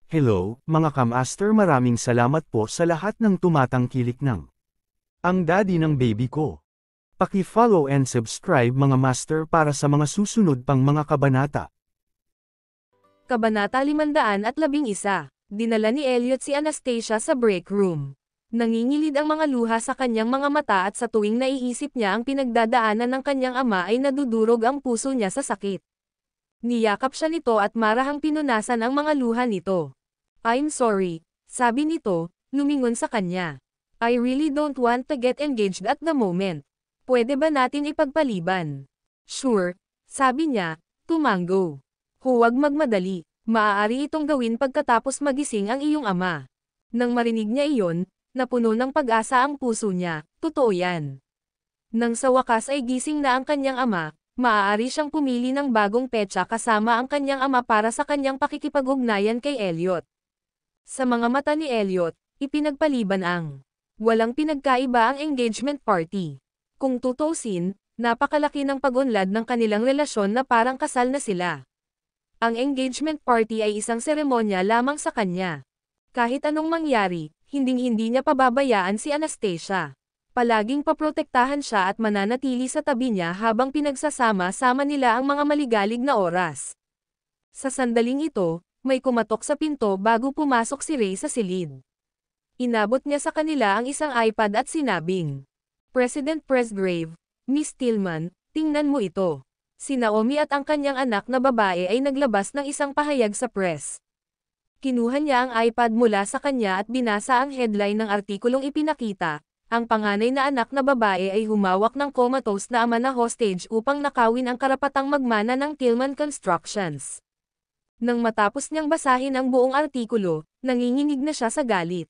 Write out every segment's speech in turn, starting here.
Hello, mga kamaster, maraming salamat po sa lahat ng tumatangkilik ng ang daddy ng baby ko. Paki-follow and subscribe mga master para sa mga susunod pang mga kabanata. Kabanata 511. Dinala ni Elliot si Anastasia sa break room. Nangingilid ang mga luha sa kanyang mga mata at sa tuwing naiisip niya ang pinagdadaanan ng kanyang ama ay nadudurog ang puso niya sa sakit. Niyakap siya nito at marahang pinunasan ang mga luha nito. "I'm sorry," sabi nito, lumingon sa kanya. "I really don't want to get engaged at the moment. Pwede ba natin ipagpaliban?" "Sure," sabi niya, tumango. "Huwag magmadali, maaari itong gawin pagkatapos magising ang iyong ama." Nang marinig niya iyon, napuno ng pag-asa ang puso niya, totoo yan. Nang sa wakas ay gising na ang kanyang ama, maaari siyang pumili ng bagong petsa kasama ang kanyang ama para sa kanyang pakikipag-ugnayan kay Elliot. Sa mga mata ni Elliot, ipinagpaliban ang walang pinagkaiba ang engagement party. Kung tutusin, napakalaki ng pag-unlad ng kanilang relasyon na parang kasal na sila. Ang engagement party ay isang seremonya lamang sa kanya. Kahit anong mangyari, hinding-hindi niya pababayaan si Anastasia. Palaging paprotektahan siya at mananatili sa tabi niya habang pinagsasama-sama nila ang mga maligalig na oras. Sa sandaling ito, may kumatok sa pinto bago pumasok si Ray sa silid. Inabot niya sa kanila ang isang iPad at sinabing, "President Presgrave, Miss Tillman, tingnan mo ito." Si Naomi at ang kanyang anak na babae ay naglabas ng isang pahayag sa press. Kinuha niya ang iPad mula sa kanya at binasa ang headline ng artikulong ipinakita. Ang panganay na anak na babae ay humawak ng comatose na ama na hostage upang nakawin ang karapatang magmana ng Tillman Constructions. Nang matapos niyang basahin ang buong artikulo, nanginginig na siya sa galit.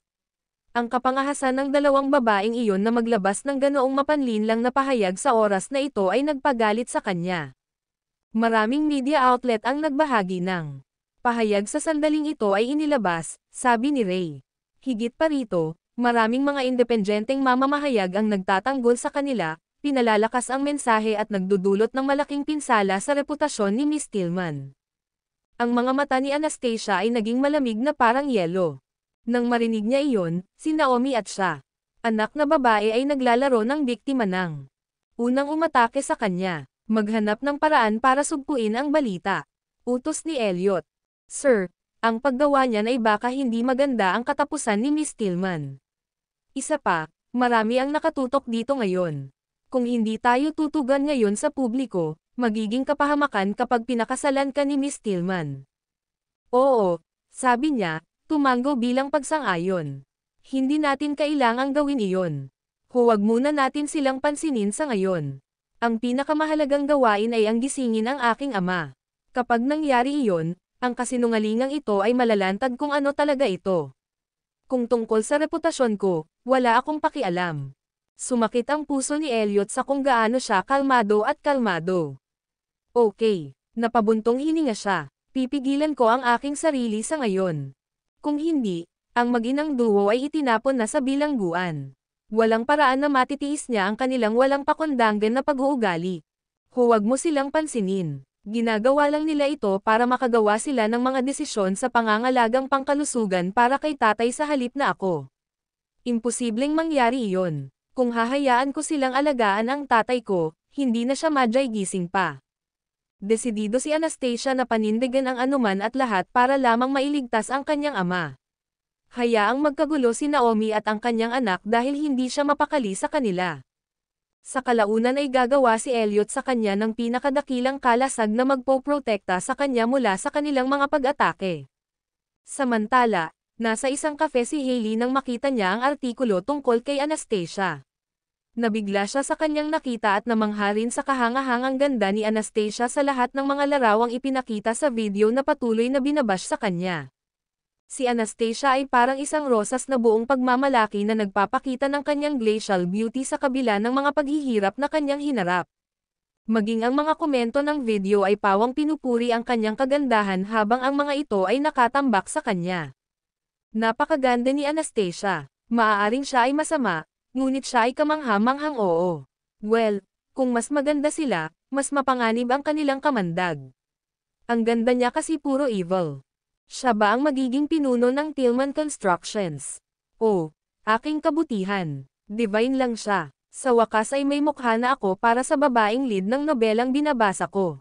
Ang kapangahasan ng dalawang babaeng iyon na maglabas ng ganoong mapanlinlang na pahayag sa oras na ito ay nagpagalit sa kanya. Maraming media outlet ang nagbahagi ng pahayag sa sandaling ito ay inilabas, sabi ni Ray. Higit pa rito, maraming mga independenteng mamamahayag ang nagtatanggol sa kanila, pinalalakas ang mensahe at nagdudulot ng malaking pinsala sa reputasyon ni Miss Tillman. Ang mga mata ni Anastasia ay naging malamig na parang yelo. Nang marinig niya iyon, si Naomi at siya, anak na babae ay naglalaro ng biktima ng unang umatake sa kanya. Maghanap ng paraan para sugpuin ang balita. Utos ni Elliot. "Sir, ang paggawa niyan ay baka hindi maganda ang katapusan ni Miss Tillman. Isa pa, marami ang nakatutok dito ngayon. Kung hindi tayo tutugan ngayon sa publiko, magiging kapahamakan kapag pinakasalan ka ni Miss Tillman." "Oo," sabi niya, tumango bilang pagsang-ayon. "Hindi natin kailangang gawin iyon. Huwag muna natin silang pansinin sa ngayon. Ang pinakamahalagang gawain ay ang gisingin ang aking ama. Kapag nangyari iyon, ang kasinungalingang ito ay malalantad kung ano talaga ito. Kung tungkol sa reputasyon ko, wala akong pakialam." Sumakit ang puso ni Elliot sa kung gaano siya kalmado at kalmado. "Okay." Napabuntong hininga siya. "Pipigilan ko ang aking sarili sa ngayon. Kung hindi, ang mag-inang duo ay itinapon na sa bilangguan. Walang paraan na matitiis niya ang kanilang walang pakondanggan na pag-uugali. Huwag mo silang pansinin. Ginagawa lang nila ito para makagawa sila ng mga desisyon sa pangangalagang pangkalusugan para kay tatay sa halip na ako. Imposibleng mangyari iyon. Kung hahayaan ko silang alagaan ang tatay ko, hindi na siya madyay gising pa." Desidido si Anastasia na panindigan ang anuman at lahat para lamang mailigtas ang kanyang ama. Hayaang magkagulo si Naomi at ang kanyang anak dahil hindi siya mapakali sa kanila. Sa kalaunan ay gagawa si Elliot sa kanya ng pinakadakilang kalasag na magpoprotekta sa kanya mula sa kanilang mga pag-atake. Samantala, nasa isang kafe si Hailey nang makita niya ang artikulo tungkol kay Anastasia. Nabigla siya sa kanyang nakita at namangha rin sa kahangahangang ganda ni Anastasia sa lahat ng mga larawang ipinakita sa video na patuloy na binabash sa kanya. Si Anastasia ay parang isang rosas na buong pagmamalaki na nagpapakita ng kanyang glacial beauty sa kabila ng mga paghihirap na kanyang hinarap. Maging ang mga komento ng video ay pawang pinupuri ang kanyang kagandahan habang ang mga ito ay nakatambak sa kanya. Napakaganda ni Anastasia. Maaaring siya ay masama, ngunit siya ay kamangha-manghang oo. Well, kung mas maganda sila, mas mapanganib ang kanilang kamandag. Ang ganda niya kasi puro evil. Siya ba ang magiging pinuno ng Tillman Constructions? Oh, aking kabutihan. Divine lang siya. Sa wakas ay may mukha na ako para sa babaeng lead ng nobelang binabasa ko.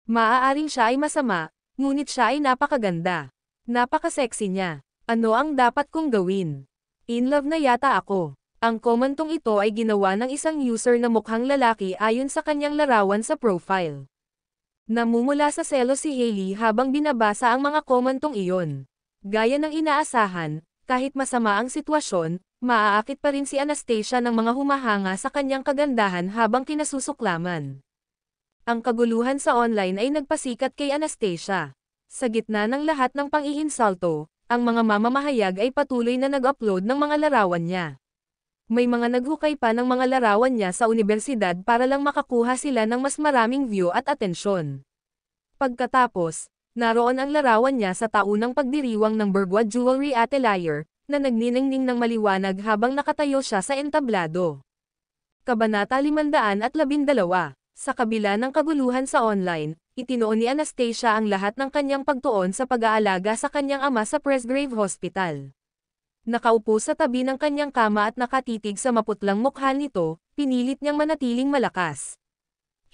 Maaaring siya ay masama, ngunit siya ay napakaganda. Napaka-sexy niya. Ano ang dapat kong gawin? In love na yata ako. Ang kommentong ito ay ginawa ng isang user na mukhang lalaki ayon sa kanyang larawan sa profile. Namumula sa selos si Hailey habang binabasa ang mga kommentong iyon. Gaya ng inaasahan, kahit masama ang sitwasyon, maaakit pa rin si Anastasia ng mga humahanga sa kanyang kagandahan habang kinasusuklaman. Ang kaguluhan sa online ay nagpasikat kay Anastasia. Sa gitna ng lahat ng pang-iinsulto, ang mga mamamahayag ay patuloy na nag-upload ng mga larawan niya. May mga naghukay pa ng mga larawan niya sa unibersidad para lang makakuha sila ng mas maraming view at atensyon. Pagkatapos, naroon ang larawan niya sa taunang pagdiriwang ng Bergwa Jewelry Atelier, na nagniningning ng maliwanag habang nakatayo siya sa entablado. Kabanata 512. Sa kabila ng kaguluhan sa online, itinuon ni Anastasia ang lahat ng kanyang pagtuon sa pag-aalaga sa kanyang ama sa Presgrave Hospital. Nakaupo sa tabi ng kanyang kama at nakatitig sa maputlang mukha nito, pinilit niyang manatiling malakas.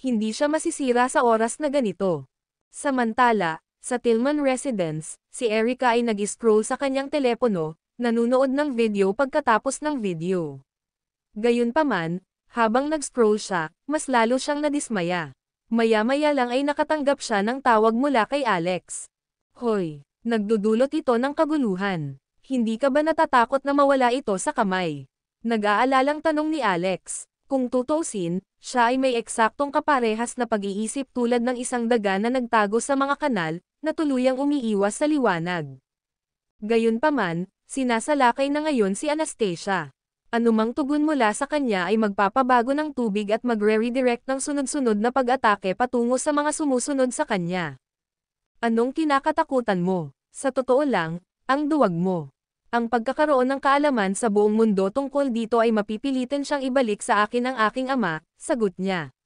Hindi siya masisira sa oras na ganito. Samantala, sa Tillman Residence, si Erica ay nag-scroll sa kanyang telepono, nanunood ng video pagkatapos ng video. Gayunpaman, habang nag-scroll siya, mas lalo siyang nadismaya. Maya-maya lang ay nakatanggap siya ng tawag mula kay Alex. Hoy, nagdudulot ito ng kaguluhan. Hindi ka ba natatakot na mawala ito sa kamay? Nag-aalalang tanong ni Alex. Kung tutuusin, siya ay may eksaktong kaparehas na pag-iisip tulad ng isang daga na nagtago sa mga kanal, na tuluyang umiiwas sa liwanag. Gayunpaman, sinasalakay na ngayon si Anastasia. Anumang tugon mula sa kanya ay magpapabago ng tubig at magre-redirect ng sunod-sunod na pag-atake patungo sa mga sumusunod sa kanya. Anong kinakatakutan mo? Sa totoo lang, ang duwag mo. Ang pagkakaroon ng kaalaman sa buong mundo tungkol dito ay mapipilitan siyang ibalik sa akin ang aking ama, sagot niya.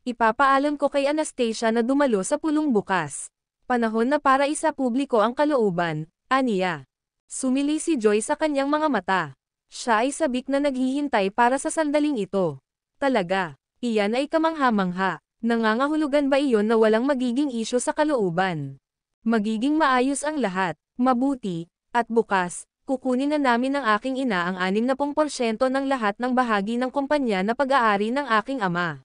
Ipapaalam ko kay Anastasia na dumalo sa pulong bukas. Panahon na para isa publiko ang kalooban, aniya. Sumili si Joy sa kanyang mga mata. Siya ay sabik na naghihintay para sa sandaling ito. Talaga, iyan ay kamangha-mangha. Nangangahulugan ba iyon na walang magiging isyu sa kalooban? Magiging maayos ang lahat, mabuti, at bukas, kukunin na namin ng aking ina ang 60% ng lahat ng bahagi ng kumpanya na pag-aari ng aking ama.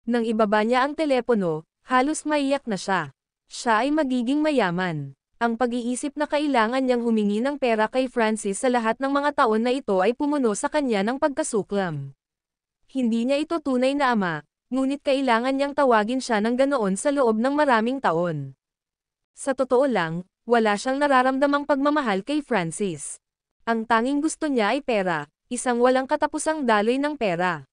Nang ibaba niya ang telepono, halos maiyak na siya. Siya ay magiging mayaman. Ang pag-iisip na kailangan niyang humingi ng pera kay Francis sa lahat ng mga taon na ito ay pumuno sa kanya ng pagkasuklam. Hindi niya ito tunay na ama, ngunit kailangan niyang tawagin siya ng ganoon sa loob ng maraming taon. Sa totoo lang, wala siyang nararamdamang pagmamahal kay Francis. Ang tanging gusto niya ay pera, isang walang katapusang daloy ng pera.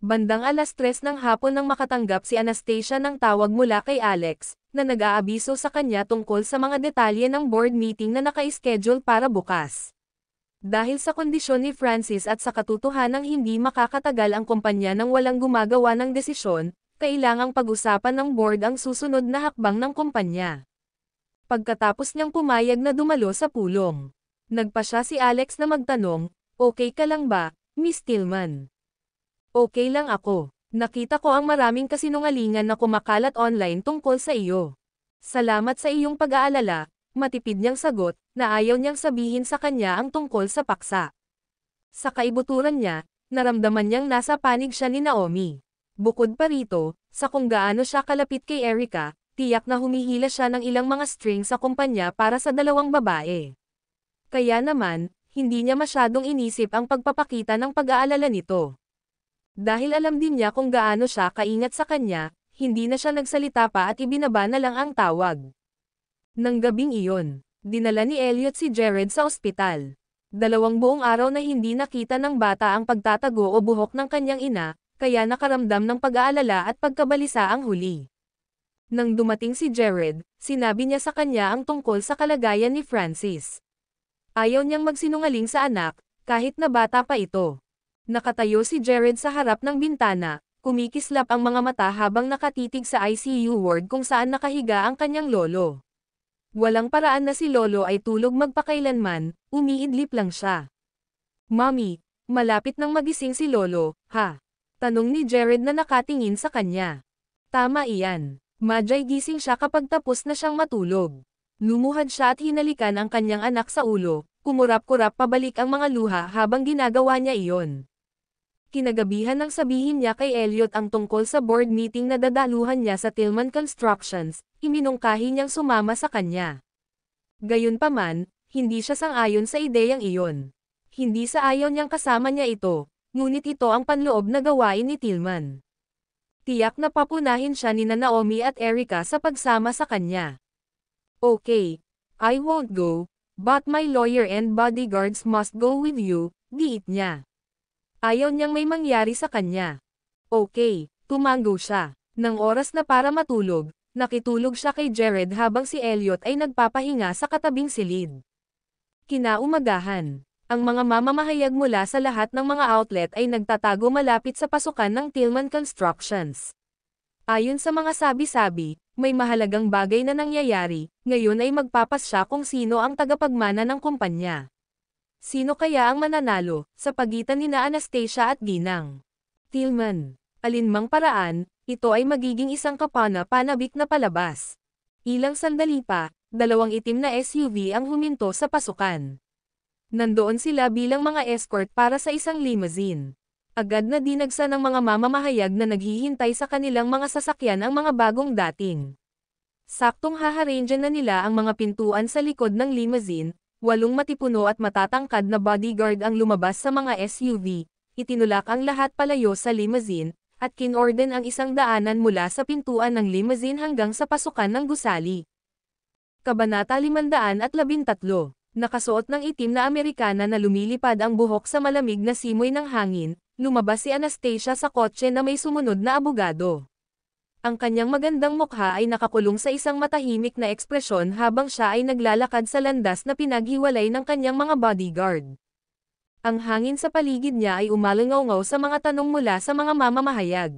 Bandang 3:00 ng hapon nang makatanggap si Anastasia ng tawag mula kay Alex, na nag-aabiso sa kanya tungkol sa mga detalye ng board meeting na naka-schedule para bukas. Dahil sa kondisyon ni Francis at sa katotohanang hindi makakatagal ang kumpanya nang walang gumagawa ng desisyon, kailangang pag-usapan ng board ang susunod na hakbang ng kumpanya. Pagkatapos niyang pumayag na dumalo sa pulong, nagpa siya si Alex na magtanong, "Okay ka lang ba, Miss Tillman?" "Okay lang ako. Nakita ko ang maraming kasinungalingan na kumakalat online tungkol sa iyo." "Salamat sa iyong pag-aalala," matipid niyang sagot, na ayaw niyang sabihin sa kanya ang tungkol sa paksa. Sa kaibuturan niya, naramdaman niyang nasa panig siya ni Naomi. Bukod pa rito, sa kung gaano siya kalapit kay Erica, tiyak na humihila siya ng ilang mga string sa kumpanya para sa dalawang babae. Kaya naman, hindi niya masyadong inisip ang pagpapakita ng pag-aalala nito. Dahil alam din niya kung gaano siya kaingat sa kanya, hindi na siya nagsalita pa at ibinaba na lang ang tawag. Nang gabing iyon, dinala ni Elliot si Jared sa ospital. 2 buong araw na hindi nakita ng bata ang pagtatago o buhok ng kanyang ina, kaya nakaramdam ng pag-aalala at pagkabalisa ang huli. Nang dumating si Jared, sinabi niya sa kanya ang tungkol sa kalagayan ni Francis. Ayaw niyang magsinungaling sa anak, kahit na bata pa ito. Nakatayo si Jared sa harap ng bintana, kumikislap ang mga mata habang nakatitig sa ICU ward kung saan nakahiga ang kanyang lolo. Walang paraan na si Lolo ay tulog magpakailanman, umiidlip lang siya. Mommy, malapit nang magising si Lolo, ha? Tanong ni Jared na nakatingin sa kanya. Tama iyan. Madya'y gising siya kapag tapos na siyang matulog. Lumuhad siya at hinalikan ang kanyang anak sa ulo, kumurap-kurap pabalik ang mga luha habang ginagawa niya iyon. Kinagabihan nang sabihin niya kay Elliot ang tungkol sa board meeting na dadaluhan niya sa Tillman Constructions, iminungkahi niyang sumama sa kanya. Gayunpaman, hindi siya sang-ayon sa ideyang iyon. Hindi sa ayaw niyang kasama niya ito, ngunit ito ang panloob na gawain ni Tillman. Tiyak na papunahin siya ni Naomi at Erica sa pagsama sa kanya. Okay, I won't go, but my lawyer and bodyguards must go with you, giit niya. Ayaw niyang may mangyari sa kanya. Okay, tumango siya. Nang oras na para matulog, nakitulog siya kay Jared habang si Elliot ay nagpapahinga sa katabing silid. Kinaumagahan, ang mga mamamahayag mula sa lahat ng mga outlet ay nagtatago malapit sa pasukan ng Tillman Constructions. Ayon sa mga sabi-sabi, may mahalagang bagay na nangyayari, ngayon ay magpapasya kung sino ang tagapagmana ng kumpanya. Sino kaya ang mananalo, sa pagitan nina Anastasia at Ginang Tillman? Alinmang paraan, ito ay magiging isang kapana-panabik na palabas. Ilang sandali pa, dalawang itim na SUV ang huminto sa pasukan. Nandoon sila bilang mga escort para sa isang limousine. Agad na dinagsa ng mga mamamahayag na naghihintay sa kanilang mga sasakyan ang mga bagong dating. Saktong haharangyan na nila ang mga pintuan sa likod ng limousine. 8 matipuno at matatangkad na bodyguard ang lumabas sa mga SUV, itinulak ang lahat palayo sa limousine, at kinorden ang isang daanan mula sa pintuan ng limousine hanggang sa pasukan ng gusali. Kabanata 513. Nakasuot ng itim na Amerikana na lumilipad ang buhok sa malamig na simoy ng hangin, lumabas si Anastasia sa kotse na may sumunod na abogado. Ang kanyang magandang mukha ay nakakulong sa isang matahimik na ekspresyon habang siya ay naglalakad sa landas na pinaghiwalay ng kanyang mga bodyguard. Ang hangin sa paligid niya ay umalangaw-ngaw sa mga tanong mula sa mga mamamahayag.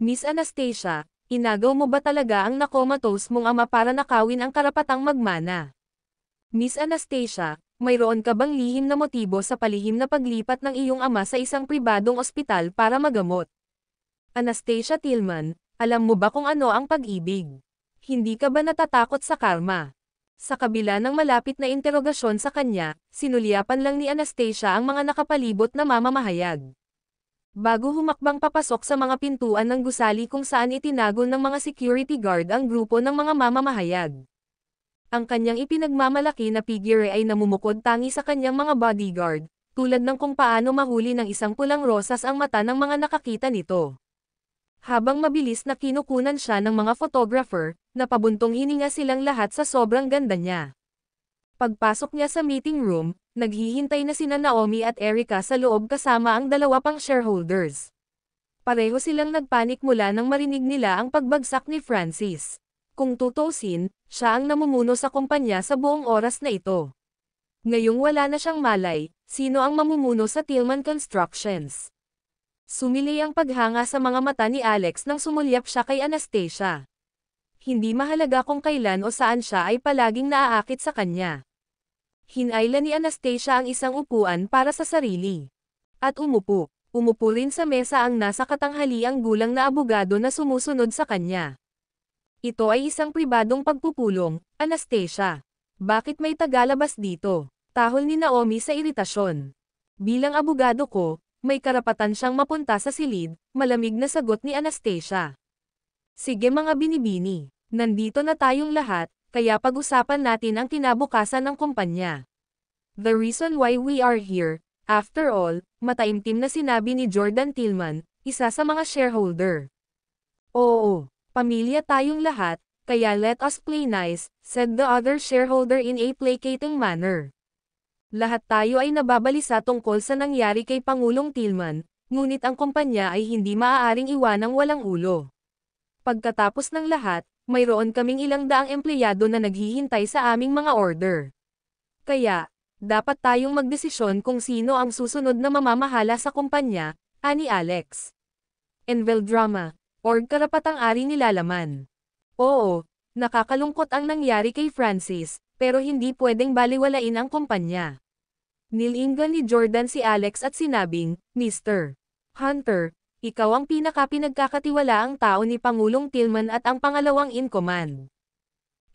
Miss Anastasia, inagaw mo ba talaga ang nakomatose mong ama para nakawin ang karapatang magmana? Miss Anastasia, mayroon ka bang lihim na motibo sa palihim na paglipat ng iyong ama sa isang pribadong ospital para magamot? Anastasia Tillman, alam mo ba kung ano ang pag-ibig? Hindi ka ba natatakot sa karma? Sa kabila ng malapit na interogasyon sa kanya, sinulyapan lang ni Anastasia ang mga nakapalibot na mamamahayag. Bago humakbang papasok sa mga pintuan ng gusali kung saan itinago ng mga security guard ang grupo ng mga mamamahayag. Ang kanyang ipinagmamalaki na figure ay namumukod tangi sa kanyang mga bodyguard, tulad ng kung paano mahuli ng isang pulang rosas ang mata ng mga nakakita nito. Habang mabilis na kinukunan siya ng mga photographer, napabuntong hininga silang lahat sa sobrang ganda niya. Pagpasok niya sa meeting room, naghihintay na sina Naomi at Erica sa loob kasama ang 2 pang shareholders. Pareho silang nagpanik mula nang marinig nila ang pagbagsak ni Francis. Kung tutuusin, siya ang namumuno sa kumpanya sa buong oras na ito. Ngayong wala na siyang malay, sino ang mamumuno sa Tillman Constructions? Sumilay ang paghanga sa mga mata ni Alex nang sumulyap siya kay Anastasia. Hindi mahalaga kung kailan o saan siya ay palaging naaakit sa kanya. Hinayla ni Anastasia ang isang upuan para sa sarili. At umupo. Umupo rin sa mesa ang nasa katanghaliang gulang na abogado na sumusunod sa kanya. Ito ay isang pribadong pagpupulong, Anastasia. Bakit may tagalabas dito? Tahol ni Naomi sa iritasyon. Bilang abogado ko, may karapatan siyang mapunta sa silid, malamig na sagot ni Anastasia. Sige mga binibini, nandito na tayong lahat, kaya pag-usapan natin ang kinabukasan ng kumpanya. The reason why we are here, after all, mataimtim na sinabi ni Jordan Tillman, isa sa mga shareholder. Oo, pamilya tayong lahat, kaya let us play nice, said the other shareholder in a placating manner. Lahat tayo ay nababalisa tungkol sa nangyari kay Pangulong Tillman, ngunit ang kumpanya ay hindi maaaring iwanang walang ulo. Pagkatapos ng lahat, mayroon kaming ilang daang empleyado na naghihintay sa aming mga order. Kaya, dapat tayong magdesisyon kung sino ang susunod na mamamahala sa kumpanya, ani Alex. Envel drama, org karapatang-ari nilalaman. Oo, Nakakalungkot ang nangyari kay Francis, pero hindi pwedeng baliwalain ang kumpanya. Nilingan ni Jordan si Alex at sinabing, Mr. Hunter, ikaw ang pinagkakatiwalaang tao ni Pangulong Tillman at ang pangalawang in command.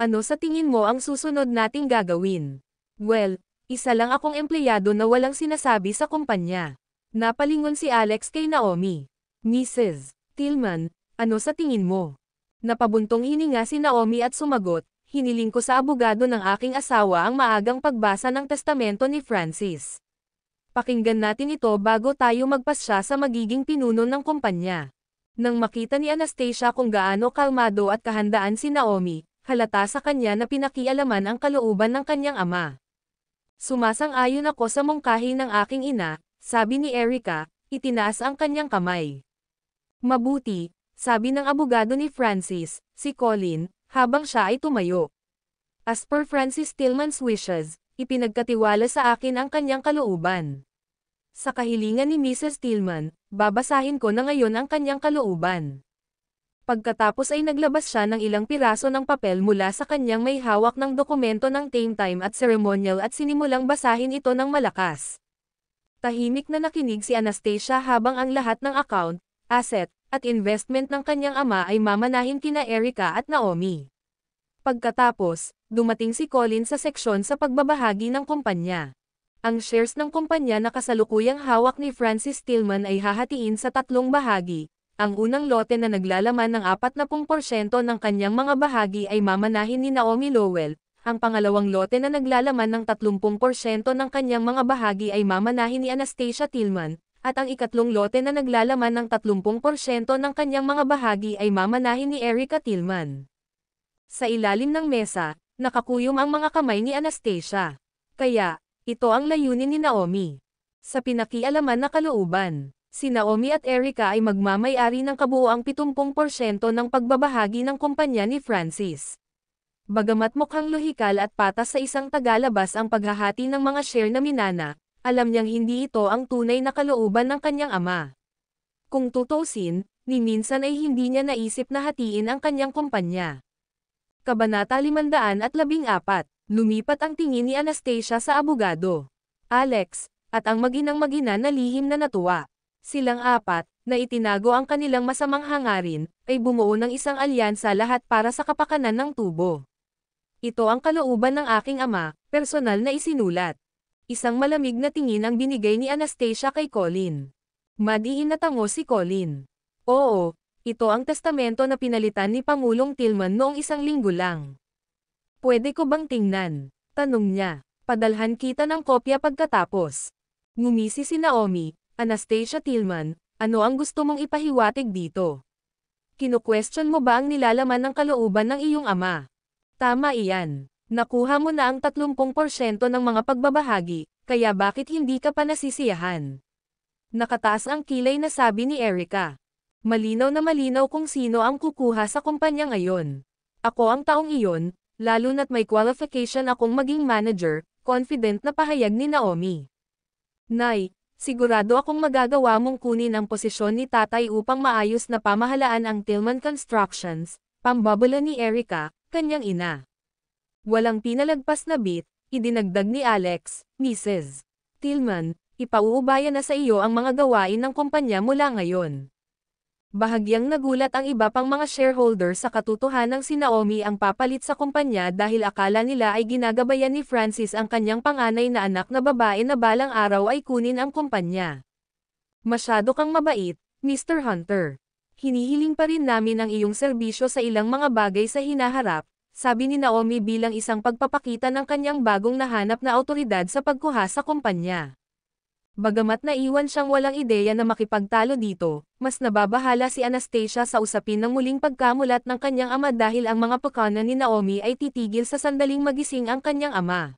Ano sa tingin mo ang susunod nating gagawin? Well, isa lang akong empleyado na walang sinasabi sa kumpanya. Napalingon si Alex kay Naomi. Mrs. Tillman, ano sa tingin mo? Napabuntong hininga si Naomi at sumagot, hiniling ko sa abogado ng aking asawa ang maagang pagbasa ng testamento ni Francis. Pakinggan natin ito bago tayo magpasya sa magiging pinuno ng kumpanya. Nang makita ni Anastasia kung gaano kalmado at kahandaan si Naomi, halata sa kanya na pinakialaman ang kalooban ng kanyang ama. Sumasang-ayon ako sa mungkahi ng aking ina, sabi ni Erica, itinaas ang kanyang kamay. Mabuti, sabi ng abogado ni Francis, si Colin, habang siya ay tumayo. As per Francis Tillman's wishes, ipinagkatiwala sa akin ang kanyang kalooban. Sa kahilingan ni Mrs. Tillman, babasahin ko na ngayon ang kanyang kalooban. Pagkatapos ay naglabas siya ng ilang piraso ng papel mula sa kanyang may hawak ng dokumento ng tame time at ceremonial at sinimulang basahin ito ng malakas. Tahimik na nakinig si Anastasia habang ang lahat ng account, asset, at investment ng kanyang ama ay mamanahin kina Erica at Naomi. Pagkatapos, dumating si Colin sa seksyon sa pagbabahagi ng kumpanya. Ang shares ng kumpanya na kasalukuyang hawak ni Francis Tillman ay hahatiin sa 3 bahagi. Ang unang lote na naglalaman ng 40% ng kanyang mga bahagi ay mamanahin ni Naomi Lowell. Ang pangalawang lote na naglalaman ng 30% ng kanyang mga bahagi ay mamanahin ni Anastasia Tillman. At ang ikatlong lote na naglalaman ng 30% ng kanyang mga bahagi ay mamanahin ni Erica Tillman. Sa ilalim ng mesa, nakakuyom ang mga kamay ni Anastasia. Kaya, ito ang layunin ni Naomi. Sa pinakialaman na kalooban, si Naomi at Erica ay magmamay-ari ng kabuuang 70% ng pagbabahagi ng kumpanya ni Francis. Bagamat mukhang lohikal at patas sa isang tagalabas ang paghahati ng mga share na minana, alam niyang hindi ito ang tunay na kalooban ng kanyang ama. Kung tutusin, ni minsan ay hindi niya naisip na hatiin ang kanyang kumpanya. Kabanata 514, lumipat ang tingin ni Anastasia sa abogado. Alex, at ang mag-inang-magina na lihim na natuwa. Silang apat, na itinago ang kanilang masamang hangarin, ay bumuo ng isang alyansa lahat para sa kapakanan ng tubo. Ito ang kalooban ng aking ama, personal na isinulat. Isang malamig na tingin ang binigay ni Anastasia kay Colin. Madiin na tango si Colin. Oo, ito ang testamento na pinalitan ni Pangulong Tillman noong 1 linggo lang. Pwede ko bang tingnan? Tanong niya. Padalhan kita ng kopya pagkatapos. Ngumisi si Naomi, Anastasia Tillman, ano ang gusto mong ipahiwatig dito? Kinu-question mo ba ang nilalaman ng kalooban ng iyong ama? Tama iyan. Nakuha mo na ang 30% ng mga pagbabahagi, kaya bakit hindi ka pa nasisiyahan? Nakataas ang kilay na sabi ni Erica. Malinaw na malinaw kung sino ang kukuha sa kumpanya ngayon. Ako ang taong iyon, lalo na't may qualification akong maging manager, confident na pahayag ni Naomi. Nay, sigurado akong magagawa mong kunin ang posisyon ni tatay upang maayos na pamahalaan ang Tillman Constructions, pambabala ni Erica, kanyang ina. Walang pinalagpas na bit, idinagdag ni Alex, Mrs. Tillman, ipauubaya na sa iyo ang mga gawain ng kumpanya mula ngayon. Bahagyang nagulat ang iba pang mga shareholder sa katotohanang si Naomi ang papalit sa kumpanya dahil akala nila ay ginagabayan ni Francis ang kanyang panganay na anak na babae na balang araw ay kunin ang kumpanya. Masyado kang mabait, Mr. Hunter. Hinihiling pa rin namin ang iyong serbisyo sa ilang mga bagay sa hinaharap, sabi ni Naomi bilang isang pagpapakita ng kanyang bagong nahanap na awtoridad sa pagkuha sa kumpanya. Bagamat naiwan siyang walang ideya na makipagtalo dito, mas nababahala si Anastasia sa usapin ng muling pagkamulat ng kanyang ama dahil ang mga pakanan ni Naomi ay titigil sa sandaling magising ang kanyang ama.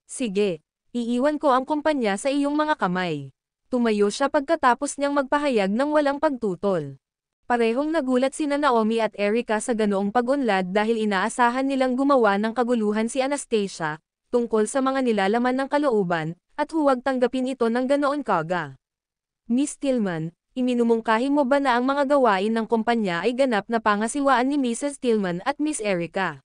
Sige, iiwan ko ang kumpanya sa iyong mga kamay. Tumayo siya pagkatapos niyang magpahayag ng walang pagtutol. Parehong nagulat sina Naomi at Erica sa ganoong pag-unlad dahil inaasahan nilang gumawa ng kaguluhan si Anastasia, tungkol sa mga nilalaman ng kalooban, at huwag tanggapin ito ng ganoon kaga. Miss Tillman, Iminumungkahi mo ba na ang mga gawain ng kumpanya ay ganap na pangasiwaan ni Mrs. Tillman at Miss Erica?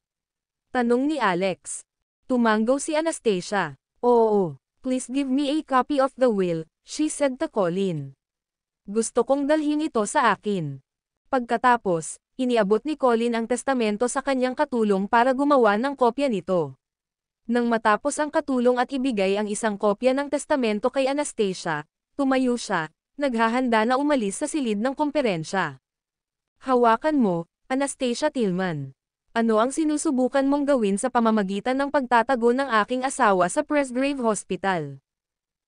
Tanong ni Alex. Tumanggaw si Anastasia. Oo. Please give me a copy of the will, she said to Colin. Gusto kong dalhin ito sa akin. Pagkatapos, iniabot ni Colin ang testamento sa kanyang katulong para gumawa ng kopya nito. Nang matapos ang katulong at ibigay ang isang kopya ng testamento kay Anastasia, tumayo siya, naghahanda na umalis sa silid ng komperensya. Hawakan mo, Anastasia Tillman. Ano ang sinusubukan mong gawin sa pamamagitan ng pagtatago ng aking asawa sa Presgrave Hospital?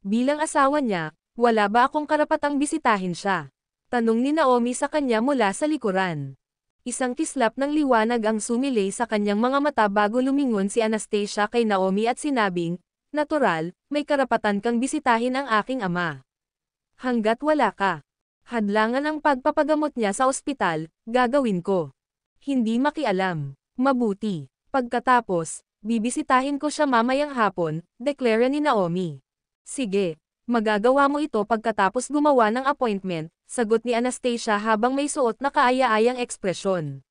Bilang asawa niya, wala ba akong karapatang bisitahin siya? Tanong ni Naomi sa kanya mula sa likuran. Isang kislap ng liwanag ang sumilay sa kanyang mga mata bago lumingon si Anastasia kay Naomi at sinabing, natural, may karapatan kang bisitahin ang aking ama. Hanggat wala ka. Hadlangan ang pagpapagamot niya sa ospital, gagawin ko. Hindi makialam. Mabuti. Pagkatapos, bibisitahin ko siya mamayang hapon, deklara ni Naomi. Sige. Magagawa mo ito pagkatapos gumawa ng appointment, sagot ni Anastasia habang may suot na kaaya-ayang ekspresyon.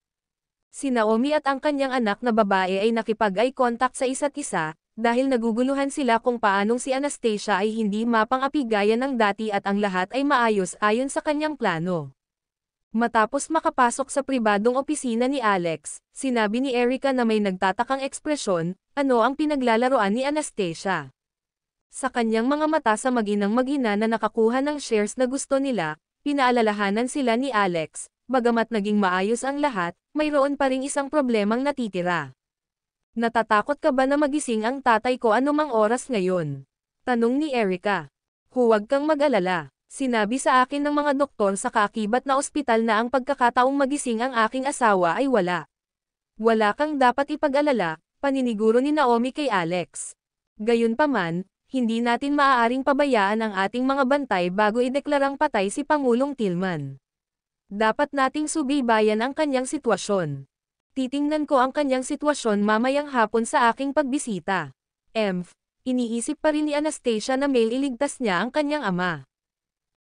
Si Naomi at ang kanyang anak na babae ay nakipag-eye contact sa isa't isa, dahil naguguluhan sila kung paanong si Anastasia ay hindi mapang-api gaya ng dati at ang lahat ay maayos ayon sa kanyang plano. Matapos makapasok sa pribadong opisina ni Alex, sinabi ni Erica na may nagtatakang ekspresyon, ano ang pinaglalaroan ni Anastasia. Sa kanyang mga mata sa mag-inang mag-ina na nakakuha ng shares na gusto nila, pinaalalahanan sila ni Alex, bagamat naging maayos ang lahat, mayroon pa ring isang problemang natitira. Natatakot ka ba na magising ang tatay ko anumang oras ngayon? Tanong ni Erica. Huwag kang mag-alala. Sinabi sa akin ng mga doktor sa kaakibat na ospital na ang pagkakataong magising ang aking asawa ay wala. Wala kang dapat ipag-alala, paniniguro ni Naomi kay Alex. Gayunpaman, hindi natin maaaring pabayaan ang ating mga bantay bago ideklarang patay si Pangulong Tillman. Dapat nating subaybayan ang kanyang sitwasyon. Titingnan ko ang kanyang sitwasyon mamayang hapon sa aking pagbisita. Iniisip pa rin ni Anastasia na mailigtas niya ang kanyang ama.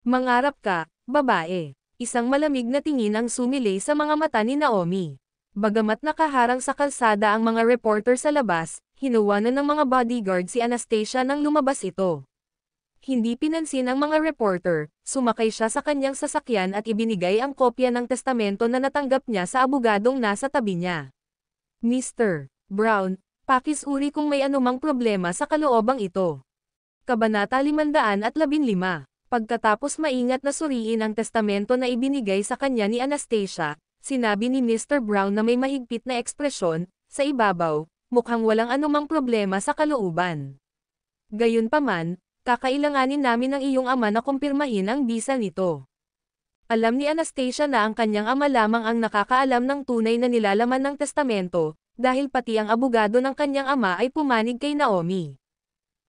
Mangarap ka, babae. Isang malamig na tingin ang sumilay sa mga mata ni Naomi. Bagamat nakaharang sa kalsada ang mga reporter sa labas, hinuwanan ng mga bodyguard si Anastasia nang lumabas ito. Hindi pinansin ang mga reporter, sumakay siya sa kanyang sasakyan at ibinigay ang kopya ng testamento na natanggap niya sa abogadong nasa tabi niya. Mr. Brown, pakisuri kung may anumang problema sa kaloobang ito. Kabanata 515. Pagkatapos maingat na suriin ang testamento na ibinigay sa kanya ni Anastasia, sinabi ni Mr. Brown na may mahigpit na ekspresyon, sa ibabaw, mukhang walang anumang problema sa kalooban. Gayunpaman, kakailanganin namin ng iyong ama na kumpirmahin ang bisa nito. Alam ni Anastasia na ang kanyang ama lamang ang nakakaalam ng tunay na nilalaman ng testamento, dahil pati ang abogado ng kanyang ama ay pumanig kay Naomi.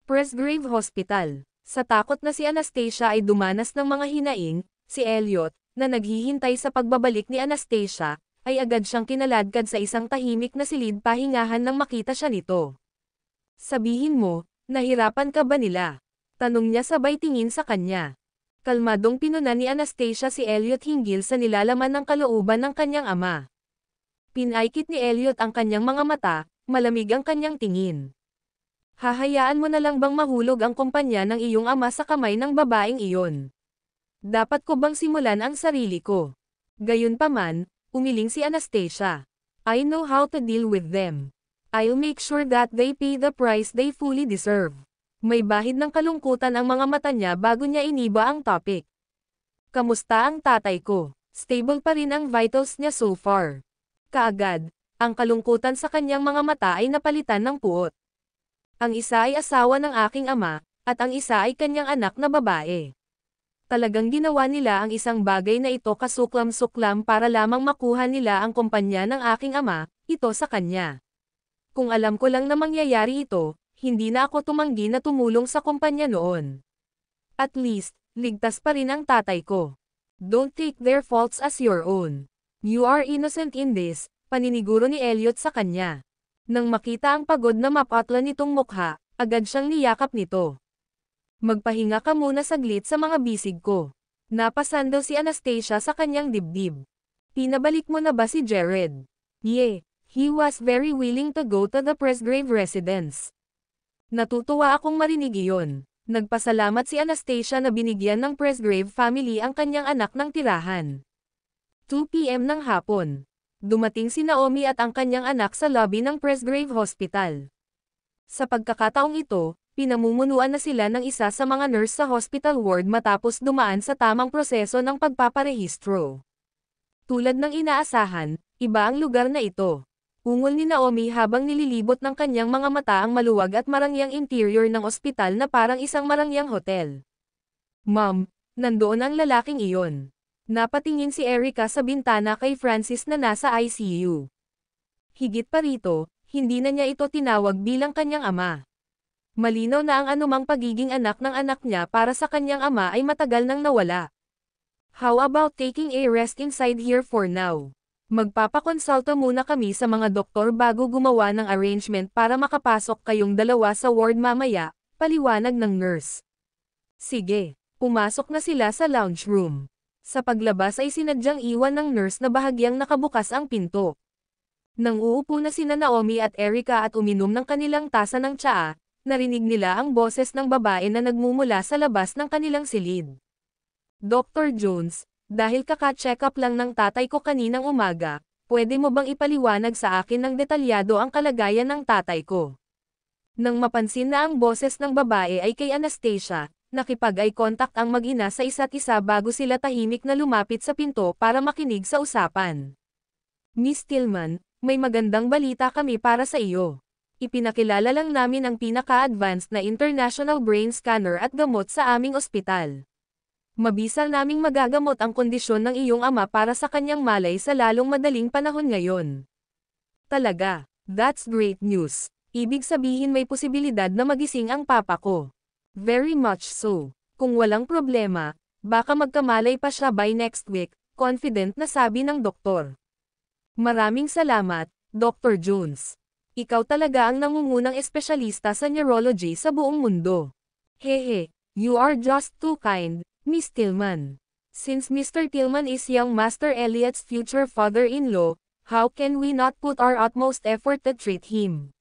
Presgrave Hospital. Sa takot na si Anastasia ay dumanas ng mga hinaing, si Elliot, na naghihintay sa pagbabalik ni Anastasia, ay agad siyang kinaladkad sa isang tahimik na silid pahingahan nang makita siya nito. Sabihin mo, nahirapan ka ba nila? Tanong niya sabay tingin sa kanya. Kalmadong pinunan ni Anastasia si Elliot hinggil sa nilalaman ng kalooban ng kanyang ama. Pinaikit ni Elliot ang kanyang mga mata, malamig ang kanyang tingin. Hahayaan mo na lang bang mahulog ang kumpanya ng iyong ama sa kamay ng babaeng iyon? Dapat ko bang simulan ang sarili ko? Gayunpaman, umiling si Anastasia. I know how to deal with them. I'll make sure that they pay the price they fully deserve. May bahid ng kalungkutan ang mga mata niya bago niya iniba ang topic. Kamusta ang tatay ko? Stable pa rin ang vitals niya so far. Kaagad, ang kalungkutan sa kanyang mga mata ay napalitan ng puot. Ang isa ay asawa ng aking ama, at ang isa ay kanyang anak na babae. Talagang ginawa nila ang isang bagay na ito kasuklam-suklam para lamang makuha nila ang kumpanya ng aking ama, ito sa kanya. Kung alam ko lang na mangyayari ito, hindi na ako tumanggi na tumulong sa kumpanya noon. At least, ligtas pa rin ang tatay ko. Don't take their faults as your own. You are innocent in this, paniniguro ni Elliot sa kanya. Nang makita ang pagod na mapatla nitong mukha, agad siyang niyakap nito. Magpahinga ka muna saglit sa mga bisig ko. Napasando si Anastasia sa kanyang dibdib. Pinabalik mo na ba si Jared? Yeah, he was very willing to go to the Presgrave residence. Natutuwa akong marinig iyon. Nagpasalamat si Anastasia na binigyan ng Presgrave family ang kanyang anak ng tirahan. 2 p.m. ng hapon. Dumating si Naomi at ang kanyang anak sa lobby ng Presgrave Hospital. Sa pagkakataong ito, pinamumunuan na sila ng isa sa mga nurse sa hospital ward matapos dumaan sa tamang proseso ng pagpaparehistro. Tulad ng inaasahan, iba ang lugar na ito. Ungol ni Naomi habang nililibot ng kanyang mga mata ang maluwag at marangyang interior ng ospital na parang isang marangyang hotel. Ma'am, nandoon ang lalaking iyon. Napatingin si Erica sa bintana kay Francis na nasa ICU. Higit pa rito, hindi na niya ito tinawag bilang kanyang ama. Malinaw na ang anumang pagiging anak ng anak niya para sa kanyang ama ay matagal nang nawala. How about taking a rest inside here for now? Magpapakonsulta muna kami sa mga doktor bago gumawa ng arrangement para makapasok kayong dalawa sa ward mamaya, paliwanag ng nurse. Sige, pumasok na sila sa lounge room. Sa paglabas ay sinadyang iwan ng nurse na bahagyang nakabukas ang pinto. Nang uupo na sina Naomi at Erica at uminom ng kanilang tasa ng tsaa, narinig nila ang boses ng babae na nagmumula sa labas ng kanilang silid. Dr. Jones, dahil kaka-check up lang ng tatay ko kaninang umaga, pwede mo bang ipaliwanag sa akin ng detalyado ang kalagayan ng tatay ko? Nang mapansin na ang boses ng babae ay kay Anastasia, nakipag-eye contact ang mag-ina sa isa't isa bago sila tahimik na lumapit sa pinto para makinig sa usapan. Miss Tillman, may magandang balita kami para sa iyo. Ipinakilala lang namin ang pinaka-advanced na international brain scanner at gamot sa aming ospital. Mabisa naming magagamot ang kondisyon ng iyong ama para sa kanyang malay sa lalong madaling panahon ngayon. Talaga, that's great news. Ibig sabihin may posibilidad na magising ang papa ko. Very much so. Kung walang problema, baka magkamalay pa siya by next week, confident na sabi ng doktor. Maraming salamat, Dr. Jones. Ikaw talaga ang nangungunang espesyalista sa neurology sa buong mundo. Hehe, you are just too kind, Miss Tillman. Since Mr. Tillman is young Master Elliot's future father-in-law, how can we not put our utmost effort to treat him?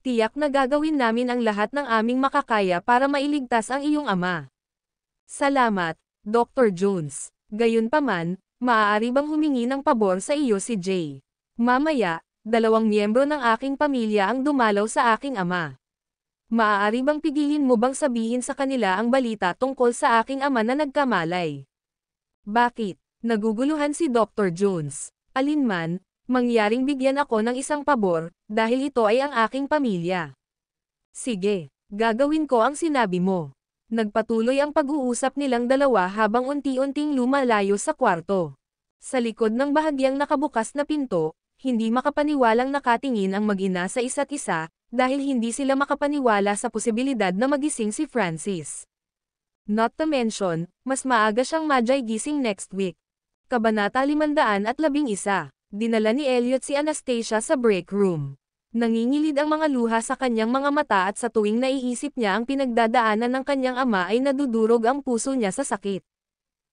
Tiyak na gagawin namin ang lahat ng aming makakaya para mailigtas ang iyong ama. Salamat, Dr. Jones. Gayunpaman, maaari bang humingi ng pabor sa iyo si Jay? Mamaya, 2 miyembro ng aking pamilya ang dumalaw sa aking ama. Maaari bang pigilin mo bang sabihin sa kanila ang balita tungkol sa aking ama na nagkamalay? Bakit? Naguguluhan si Dr. Jones. Alinman, mangyaring bigyan ako ng isang pabor, dahil ito ay ang aking pamilya. Sige, gagawin ko ang sinabi mo. Nagpatuloy ang pag-uusap nilang dalawa habang unti-unting lumalayo sa kwarto. Sa likod ng bahagyang nakabukas na pinto, hindi makapaniwalang nakatingin ang mag-ina sa isa't isa, dahil hindi sila makapaniwala sa posibilidad na magising si Francis. Not to mention, mas maaga siyang gising next week. Kabanata 511, dinala ni Elliot si Anastasia sa break room. Nangingilid ang mga luha sa kanyang mga mata at sa tuwing naiisip niya ang pinagdadaanan ng kanyang ama ay nadudurog ang puso niya sa sakit.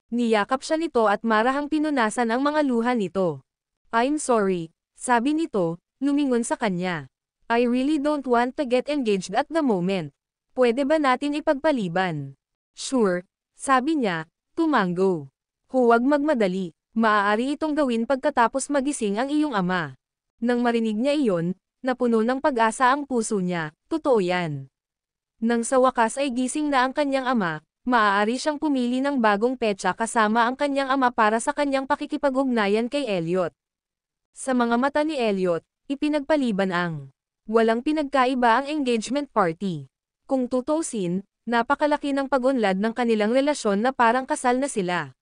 Niyakap siya nito at marahang pinunasan ang mga luha nito. I'm sorry, sabi nito, lumingon sa kanya. I really don't want to get engaged at the moment. Pwede ba natin ipagpaliban? Sure, sabi niya, tumango. Huwag magmadali, maaari itong gawin pagkatapos magising ang iyong ama. Nang marinig niya iyon, napuno ng pag-asa ang puso niya, totoo yan. Nang sa wakas ay gising na ang kanyang ama, maaari siyang pumili ng bagong petsa kasama ang kanyang ama para sa kanyang pakikipag-ugnayan kay Elliot. Sa mga mata ni Elliot, ipinagpaliban ang walang pinagkaiba ang engagement party. Kung tutusin, napakalaki ng pag-unlad ng kanilang relasyon na parang kasal na sila.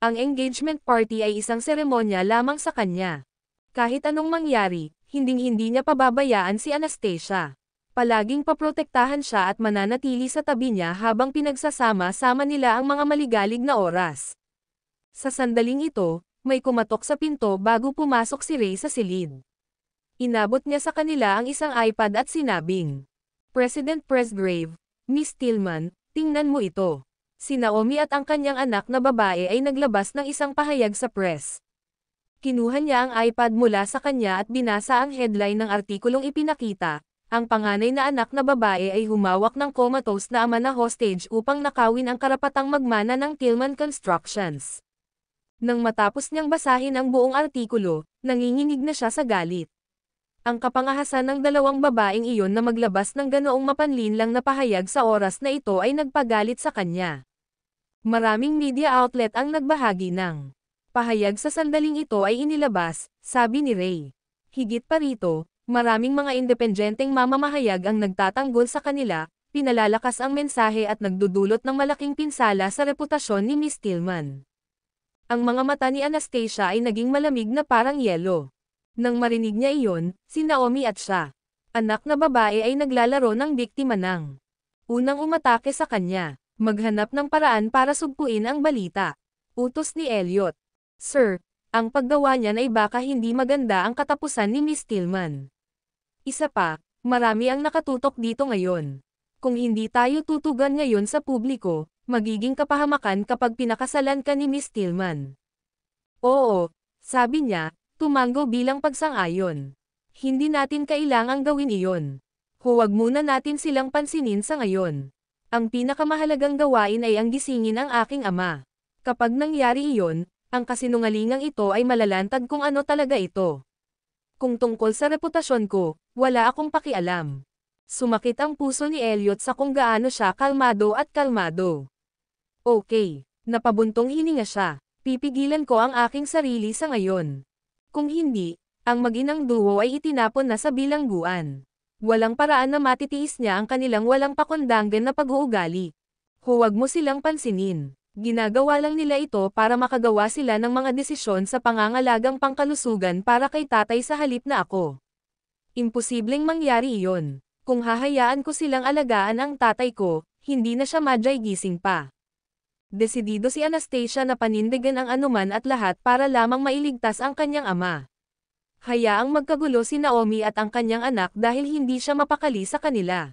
Ang engagement party ay isang seremonya lamang sa kanya. Kahit anong mangyari, hinding-hindi niya pababayaan si Anastasia. Palaging paprotektahan siya at mananatili sa tabi niya habang pinagsasama-sama nila ang mga maligalig na oras. Sa sandaling ito, may kumatok sa pinto bago pumasok si Ray sa silid. Inabot niya sa kanila ang isang iPad at sinabing, President Presgrave, Miss Tillman, tingnan mo ito. Si Naomi at ang kanyang anak na babae ay naglabas ng isang pahayag sa press. Kinuha niya ang iPad mula sa kanya at binasa ang headline ng artikulong ipinakita. Ang panganay na anak na babae ay humawak ng comatose na ama na hostage upang nakawin ang karapatang magmana ng Tillman Constructions. Nang matapos niyang basahin ang buong artikulo, nanginginig na siya sa galit. Ang kapangahasan ng dalawang babaeng iyon na maglabas ng ganoong mapanlinlang na pahayag sa oras na ito ay nagpagalit sa kanya. Maraming media outlet ang nagbahagi ng pahayag sa sandaling ito ay inilabas, sabi ni Ray. Higit pa rito, maraming mga independenteng mamamahayag ang nagtatanggol sa kanila, pinalalakas ang mensahe at nagdudulot ng malaking pinsala sa reputasyon ni Miss Tillman. Ang mga mata ni Anastasia ay naging malamig na parang yelo. Nang marinig niya iyon, si Naomi at siya, anak na babae ay naglalaro ng biktima ng unang umatake sa kanya. Maghanap ng paraan para sugpuin ang balita. Utos ni Elliot. Sir, ang paggawa niyan ay baka hindi maganda ang katapusan ni Miss Tillman. Isa pa, marami ang nakatutok dito ngayon. Kung hindi tayo tutugan ngayon sa publiko, magiging kapahamakan kapag pinakasalan ka ni Miss Tillman. Oo, sabi niya, tumango bilang pagsang-ayon. Hindi natin kailangang gawin iyon. Huwag muna natin silang pansinin sa ngayon. Ang pinakamahalagang gawain ay ang gisingin ang aking ama. Kapag nangyari iyon, ang kasinungalingang ito ay malalantad kung ano talaga ito. Kung tungkol sa reputasyon ko, wala akong pakialam. Sumakit ang puso ni Elliot sa kung gaano siya kalmado at kalmado. Okay, napabuntong hininga siya. Pipigilan ko ang aking sarili sa ngayon. Kung hindi, ang mag-inang duo ay itinapon na sa bilangguan. Walang paraan na matitiis niya ang kanilang walang pakondanggan na pag-uugali. Huwag mo silang pansinin. Ginagawa lang nila ito para makagawa sila ng mga desisyon sa pangangalagang pangkalusugan para kay tatay sa halip na ako. Imposibleng mangyari iyon. Kung hahayaan ko silang alagaan ang tatay ko, hindi na siya madyay gising pa. Desidido si Anastasia na panindigan ang anuman at lahat para lamang mailigtas ang kanyang ama. Hayaang magkagulo si Naomi at ang kanyang anak dahil hindi siya mapakali sa kanila.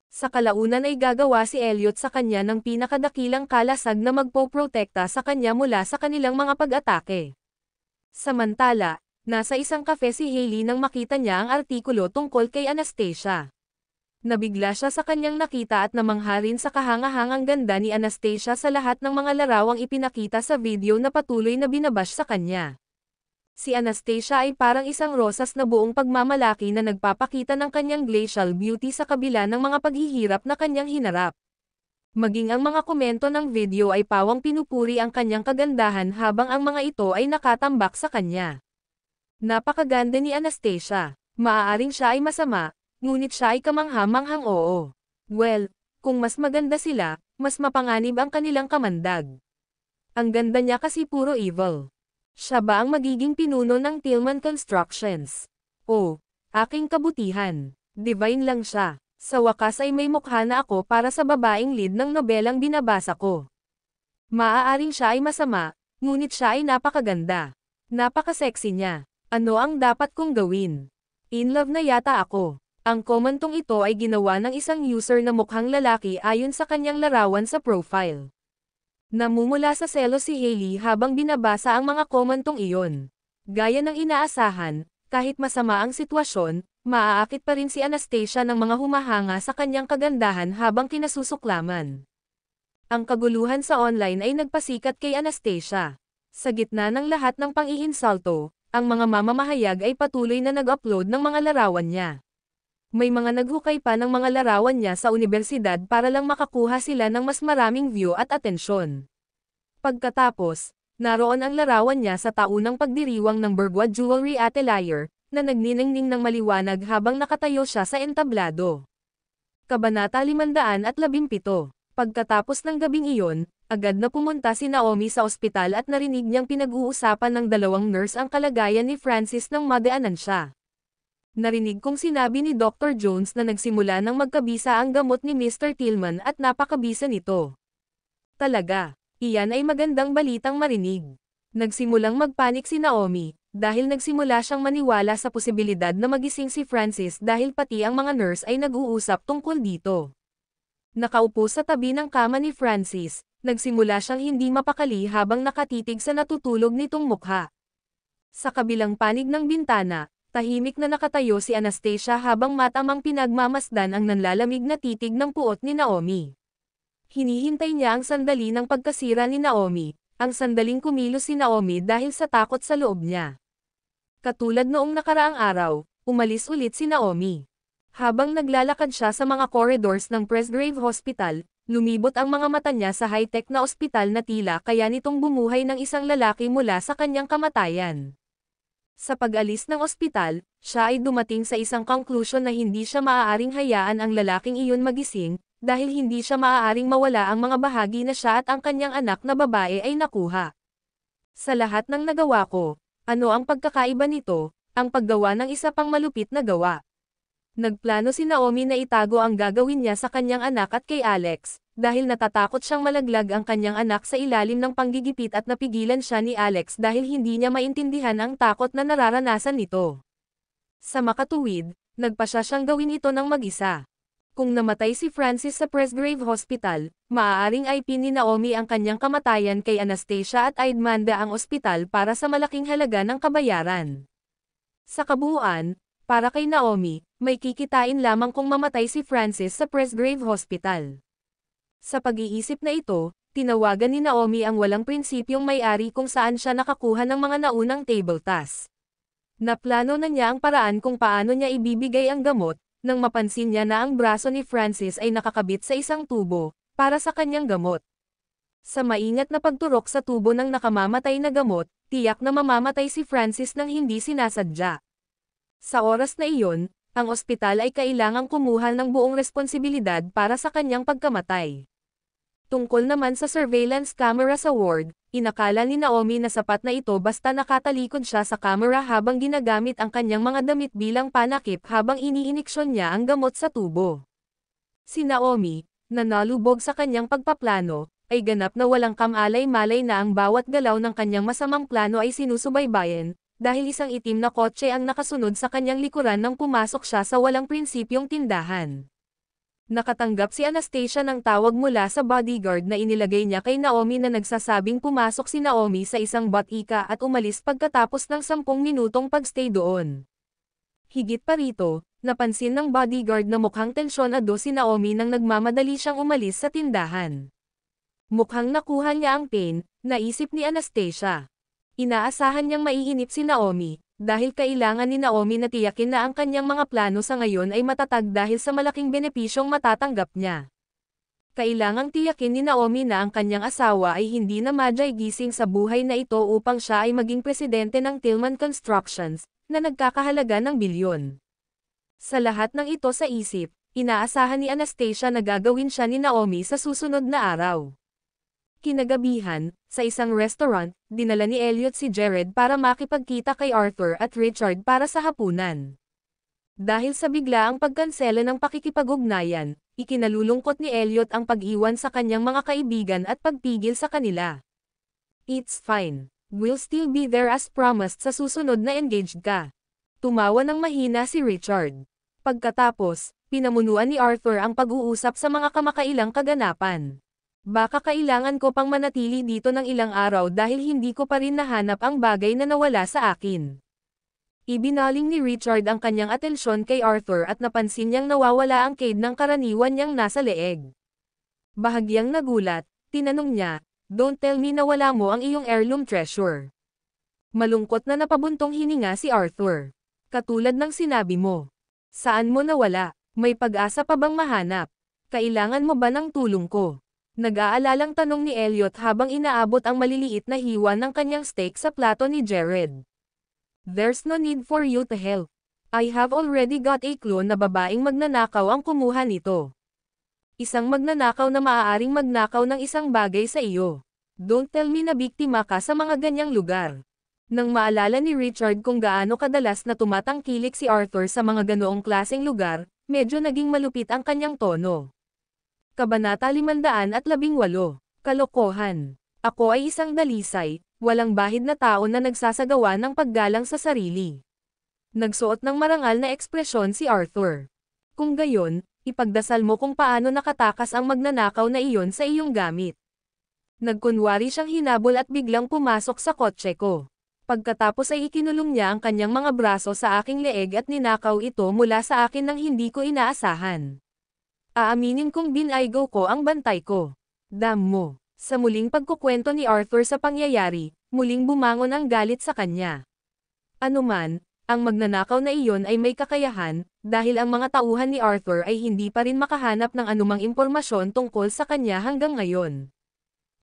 Sa kalaunan ay gagawa si Elliot sa kanya ng pinakadakilang kalasag na magpoprotekta sa kanya mula sa kanilang mga pag-atake. Samantala, nasa isang kafe si Hailey nang makita niya ang artikulo tungkol kay Anastasia. Nabigla siya sa kanyang nakita at namangha rin sa kahangahangang ganda ni Anastasia sa lahat ng mga larawang ipinakita sa video na patuloy na binabash sa kanya. Si Anastasia ay parang isang rosas na buong pagmamalaki na nagpapakita ng kanyang glacial beauty sa kabila ng mga paghihirap na kanyang hinarap. Maging ang mga komento ng video ay pawang pinupuri ang kanyang kagandahan habang ang mga ito ay nakatambak sa kanya. Napakaganda ni Anastasia. Maaaring siya ay masama, ngunit siya ay kamangha-manghang oo. Well, kung mas maganda sila, mas mapanganib ang kanilang kamandag. Ang ganda niya kasi puro evil. Siya ba ang magiging pinuno ng Tillman Constructions? Oh, aking kabutihan. Divine lang siya. Sa wakas ay may mukha na ako para sa babaeng lead ng nobelang binabasa ko. Maaaring siya ay masama, ngunit siya ay napakaganda. Napaka-sexy niya. Ano ang dapat kong gawin? In love na yata ako. Ang kommentong ito ay ginawa ng isang user na mukhang lalaki ayon sa kanyang larawan sa profile. Namumula sa selos si Hailey habang binabasa ang mga komentong iyon. Gaya ng inaasahan, kahit masama ang sitwasyon, maaakit pa rin si Anastasia ng mga humahanga sa kanyang kagandahan habang kinasusuklaman. Ang kaguluhan sa online ay nagpasikat kay Anastasia. Sa gitna ng lahat ng pang-iinsulto, ang mga mamamahayag ay patuloy na nag-upload ng mga larawan niya. May mga naghukay pa ng mga larawan niya sa unibersidad para lang makakuha sila ng mas maraming view at atensyon. Pagkatapos, naroon ang larawan niya sa taunang pagdiriwang ng Bergwa Jewelry Atelier, na nagniningning ng maliwanag habang nakatayo siya sa entablado. Kabanata 517. Pagkatapos ng gabing iyon, agad na pumunta si Naomi sa ospital at narinig niyang pinag-uusapan ng dalawang nurse ang kalagayan ni Francis nang madaanan siya. Narinig kong sinabi ni Dr. Jones na nagsimula nang magkabisa ang gamot ni Mr. Tillman at napakabisa nito. Talaga, iyan ay magandang balitang marinig. Nagsimulang magpanik si Naomi, dahil nagsimula siyang maniwala sa posibilidad na magising si Francis dahil pati ang mga nurse ay nag-uusap tungkol dito. Nakaupo sa tabi ng kama ni Francis, Nagsimula siyang hindi mapakali habang nakatitig sa natutulog nitong mukha. Sa kabilang panig ng bintana, tahimik na nakatayo si Anastasia habang matamang pinagmamasdan ang nanlalamig na titig ng puot ni Naomi. Hinihintay niya ang sandali ng pagkasira ni Naomi, ang sandaling kumilos si Naomi dahil sa takot sa loob niya. Katulad noong nakaraang araw, umalis ulit si Naomi. Habang naglalakad siya sa mga corridors ng Presgrave Hospital, lumibot ang mga mata niya sa high-tech na ospital na tila kaya nitong bumuhay ng isang lalaki mula sa kanyang kamatayan. Sa pag-alis ng ospital, siya ay dumating sa isang conclusion na hindi siya maaaring hayaan ang lalaking iyon magising, dahil hindi siya maaaring mawala ang mga bahagi na siya at ang kanyang anak na babae ay nakuha. Sa lahat ng nagawa ko, ano ang pagkakaiba nito? Ang paggawa ng isa pang malupit na gawa. Nagplano si Naomi na itago ang gagawin niya sa kanyang anak at kay Alex, dahil natatakot siyang malaglag ang kanyang anak sa ilalim ng panggigipit at napigilan siya ni Alex dahil hindi niya maintindihan ang takot na nararanasan nito. Sa makatuwid, nagpasya siyang gawin ito ng mag-isa. Kung namatay si Francis sa Presgrave Hospital, maaaring IP ni Naomi ang kanyang kamatayan kay Anastasia at idemanda ang ospital para sa malaking halaga ng kabayaran. Sa kabuuan, para kay Naomi, may kikitain lamang kung mamatay si Francis sa Presgrave Hospital. Sa pag-iisip na ito, tinawagan ni Naomi ang walang prinsipyong may-ari kung saan siya nakakuha ng mga naunang table tasks. Naplano na niya ang paraan kung paano niya ibibigay ang gamot, nang mapansin niya na ang braso ni Francis ay nakakabit sa isang tubo, para sa kanyang gamot. Sa maingat na pagturok sa tubo ng nakamamatay na gamot, tiyak na mamamatay si Francis nang hindi sinasadya. Sa oras na iyon, ang ospital ay kailangang kumuha ng buong responsibilidad para sa kanyang pagkamatay. Tungkol naman sa surveillance camera sa ward, inakala ni Naomi na sapat na ito basta nakatalikod siya sa camera habang ginagamit ang kanyang mga damit bilang panakip habang iniiniksyon niya ang gamot sa tubo. Si Naomi, na nalubog sa kanyang pagpaplano, ay ganap na walang kamalay-malay na ang bawat galaw ng kanyang masamang plano ay sinusubaybayan, dahil isang itim na kotse ang nakasunod sa kanyang likuran nang pumasok siya sa walang prinsipyong tindahan. Nakatanggap si Anastasia ng tawag mula sa bodyguard na inilagay niya kay Naomi na nagsasabing pumasok si Naomi sa isang botika at umalis pagkatapos ng 10 minutong pagstay doon. Higit pa rito, napansin ng bodyguard na mukhang tensyonado si Naomi nang nagmamadali siyang umalis sa tindahan. Mukhang nakuha niya ang pain, naisip ni Anastasia. Inaasahan niyang maiinip si Naomi, dahil kailangan ni Naomi na tiyakin na ang kanyang mga plano sa ngayon ay matatag dahil sa malaking benepisyong matatanggap niya. Kailangang tiyakin ni Naomi na ang kanyang asawa ay hindi na madyay gising sa buhay na ito upang siya ay maging presidente ng Tillman Constructions, na nagkakahalaga ng bilyon. Sa lahat ng ito sa isip, inaasahan ni Anastasia na gagawin siya ni Naomi sa susunod na araw. Kinagabihan, sa isang restaurant, dinala ni Elliot si Jared para makipagkita kay Arthur at Richard para sa hapunan. Dahil sa biglaang pagkansela ng pakikipag-ugnayan, ikinalulungkot ni Elliot ang pag-iwan sa kanyang mga kaibigan at pagpigil sa kanila. It's fine. We'll still be there as promised sa susunod na engaged ka. Tumawa ng mahina si Richard. Pagkatapos, pinamunuan ni Arthur ang pag-uusap sa mga kamakailang kaganapan. Baka kailangan ko pang manatili dito ng ilang araw dahil hindi ko pa rin nahanap ang bagay na nawala sa akin. Ibinaling ni Richard ang kanyang atensyon kay Arthur at napansin niyang nawawala ang cade ng karaniwan niyang nasa leeg. Bahagyang nagulat, tinanong niya, "Don't tell me na wala mo ang iyong heirloom treasure." Malungkot na napabuntong hininga si Arthur. Katulad ng sinabi mo. Saan mo nawala? May pag-asa pa bang mahanap? Kailangan mo ba ng tulong ko? Nag-aalalang tanong ni Elliot habang inaabot ang maliliit na hiwa ng kanyang steak sa plato ni Jared. There's no need for you to help. I have already got a clue na babaeng magnanakaw ang kumuha nito. Isang magnanakaw na maaaring magnakaw ng isang bagay sa iyo. Don't tell me na biktima ka sa mga ganyang lugar. Nang maalala ni Richard kung gaano kadalas na tumatangkilik si Arthur sa mga ganoong klaseng lugar, medyo naging malupit ang kanyang tono. Kabanata 518, Kalokohan. Ako ay isang dalisay, walang bahid na tao na nagsasagawa ng paggalang sa sarili. Nagsuot ng marangal na ekspresyon si Arthur. Kung gayon, ipagdasal mo kung paano nakatakas ang magnanakaw na iyon sa iyong gamit. Nagkunwari siyang hinabol at biglang pumasok sa kotse ko. Pagkatapos ay ikinulong niya ang kanyang mga braso sa aking leeg at ninakaw ito mula sa akin nang hindi ko inaasahan. Aaminin kong binaygo ko ang bantay ko. Damn mo. Sa muling pagkukwento ni Arthur sa pangyayari, muling bumangon ang galit sa kanya. Anuman, ang magnanakaw na iyon ay may kakayahan, dahil ang mga tauhan ni Arthur ay hindi pa rin makahanap ng anumang impormasyon tungkol sa kanya hanggang ngayon.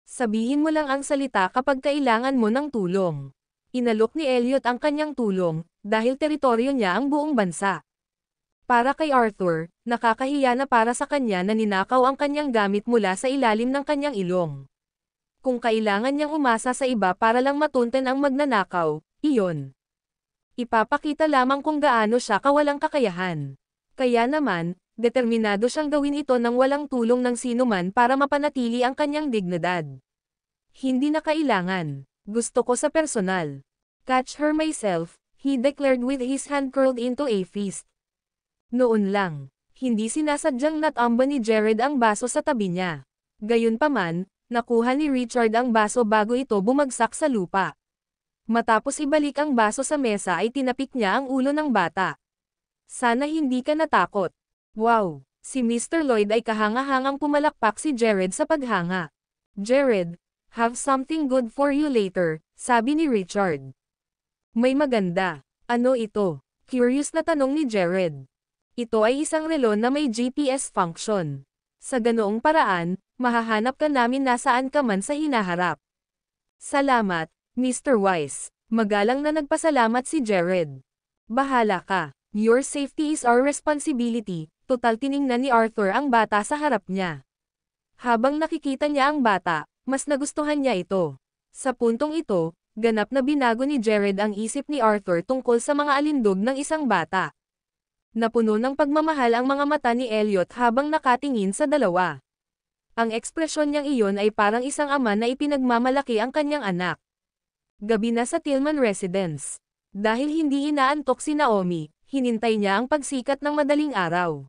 Sabihin mo lang ang salita kapag kailangan mo ng tulong. Inalok ni Elliot ang kanyang tulong, dahil teritoryo niya ang buong bansa. Para kay Arthur, nakakahiya na para sa kanya na ninakaw ang kanyang gamit mula sa ilalim ng kanyang ilong. Kung kailangan niyang umasa sa iba para lang matunten ang magnanakaw, iyon. Ipapakita lamang kung gaano siya kawalang kakayahan. Kaya naman, determinado siyang gawin ito nang walang tulong ng sinuman para mapanatili ang kanyang dignidad. Hindi na kailangan. Gusto ko sa personal. Catch her myself, he declared with his hand curled into a fist. Noon lang, hindi sinasadyang natamba ni Jared ang baso sa tabi niya. Gayunpaman, nakuha ni Richard ang baso bago ito bumagsak sa lupa. Matapos ibalik ang baso sa mesa ay tinapik niya ang ulo ng bata. Sana hindi ka natakot. Wow! Si Mr. Lloyd ay kahanga-hangang pumalakpak si Jared sa paghanga. Jared, have something good for you later, sabi ni Richard. May maganda. Ano ito? Curious na tanong ni Jared. Ito ay isang relo na may GPS function. Sa ganoong paraan, mahahanap ka namin nasaan ka man sa hinaharap. Salamat, Mr. Wise. Magalang na nagpasalamat si Jared. Bahala ka. Your safety is our responsibility. Total tiningnan ni Arthur ang bata sa harap niya. Habang nakikita niya ang bata, mas nagustuhan niya ito. Sa puntong ito, ganap na binago ni Jared ang isip ni Arthur tungkol sa mga alindog ng isang bata. Napuno ng pagmamahal ang mga mata ni Elliot habang nakatingin sa dalawa. Ang ekspresyon niyang iyon ay parang isang ama na ipinagmamalaki ang kanyang anak. Gabi na sa Tillman Residence. Dahil hindi inaantok si Naomi, hinintay niya ang pagsikat ng madaling araw.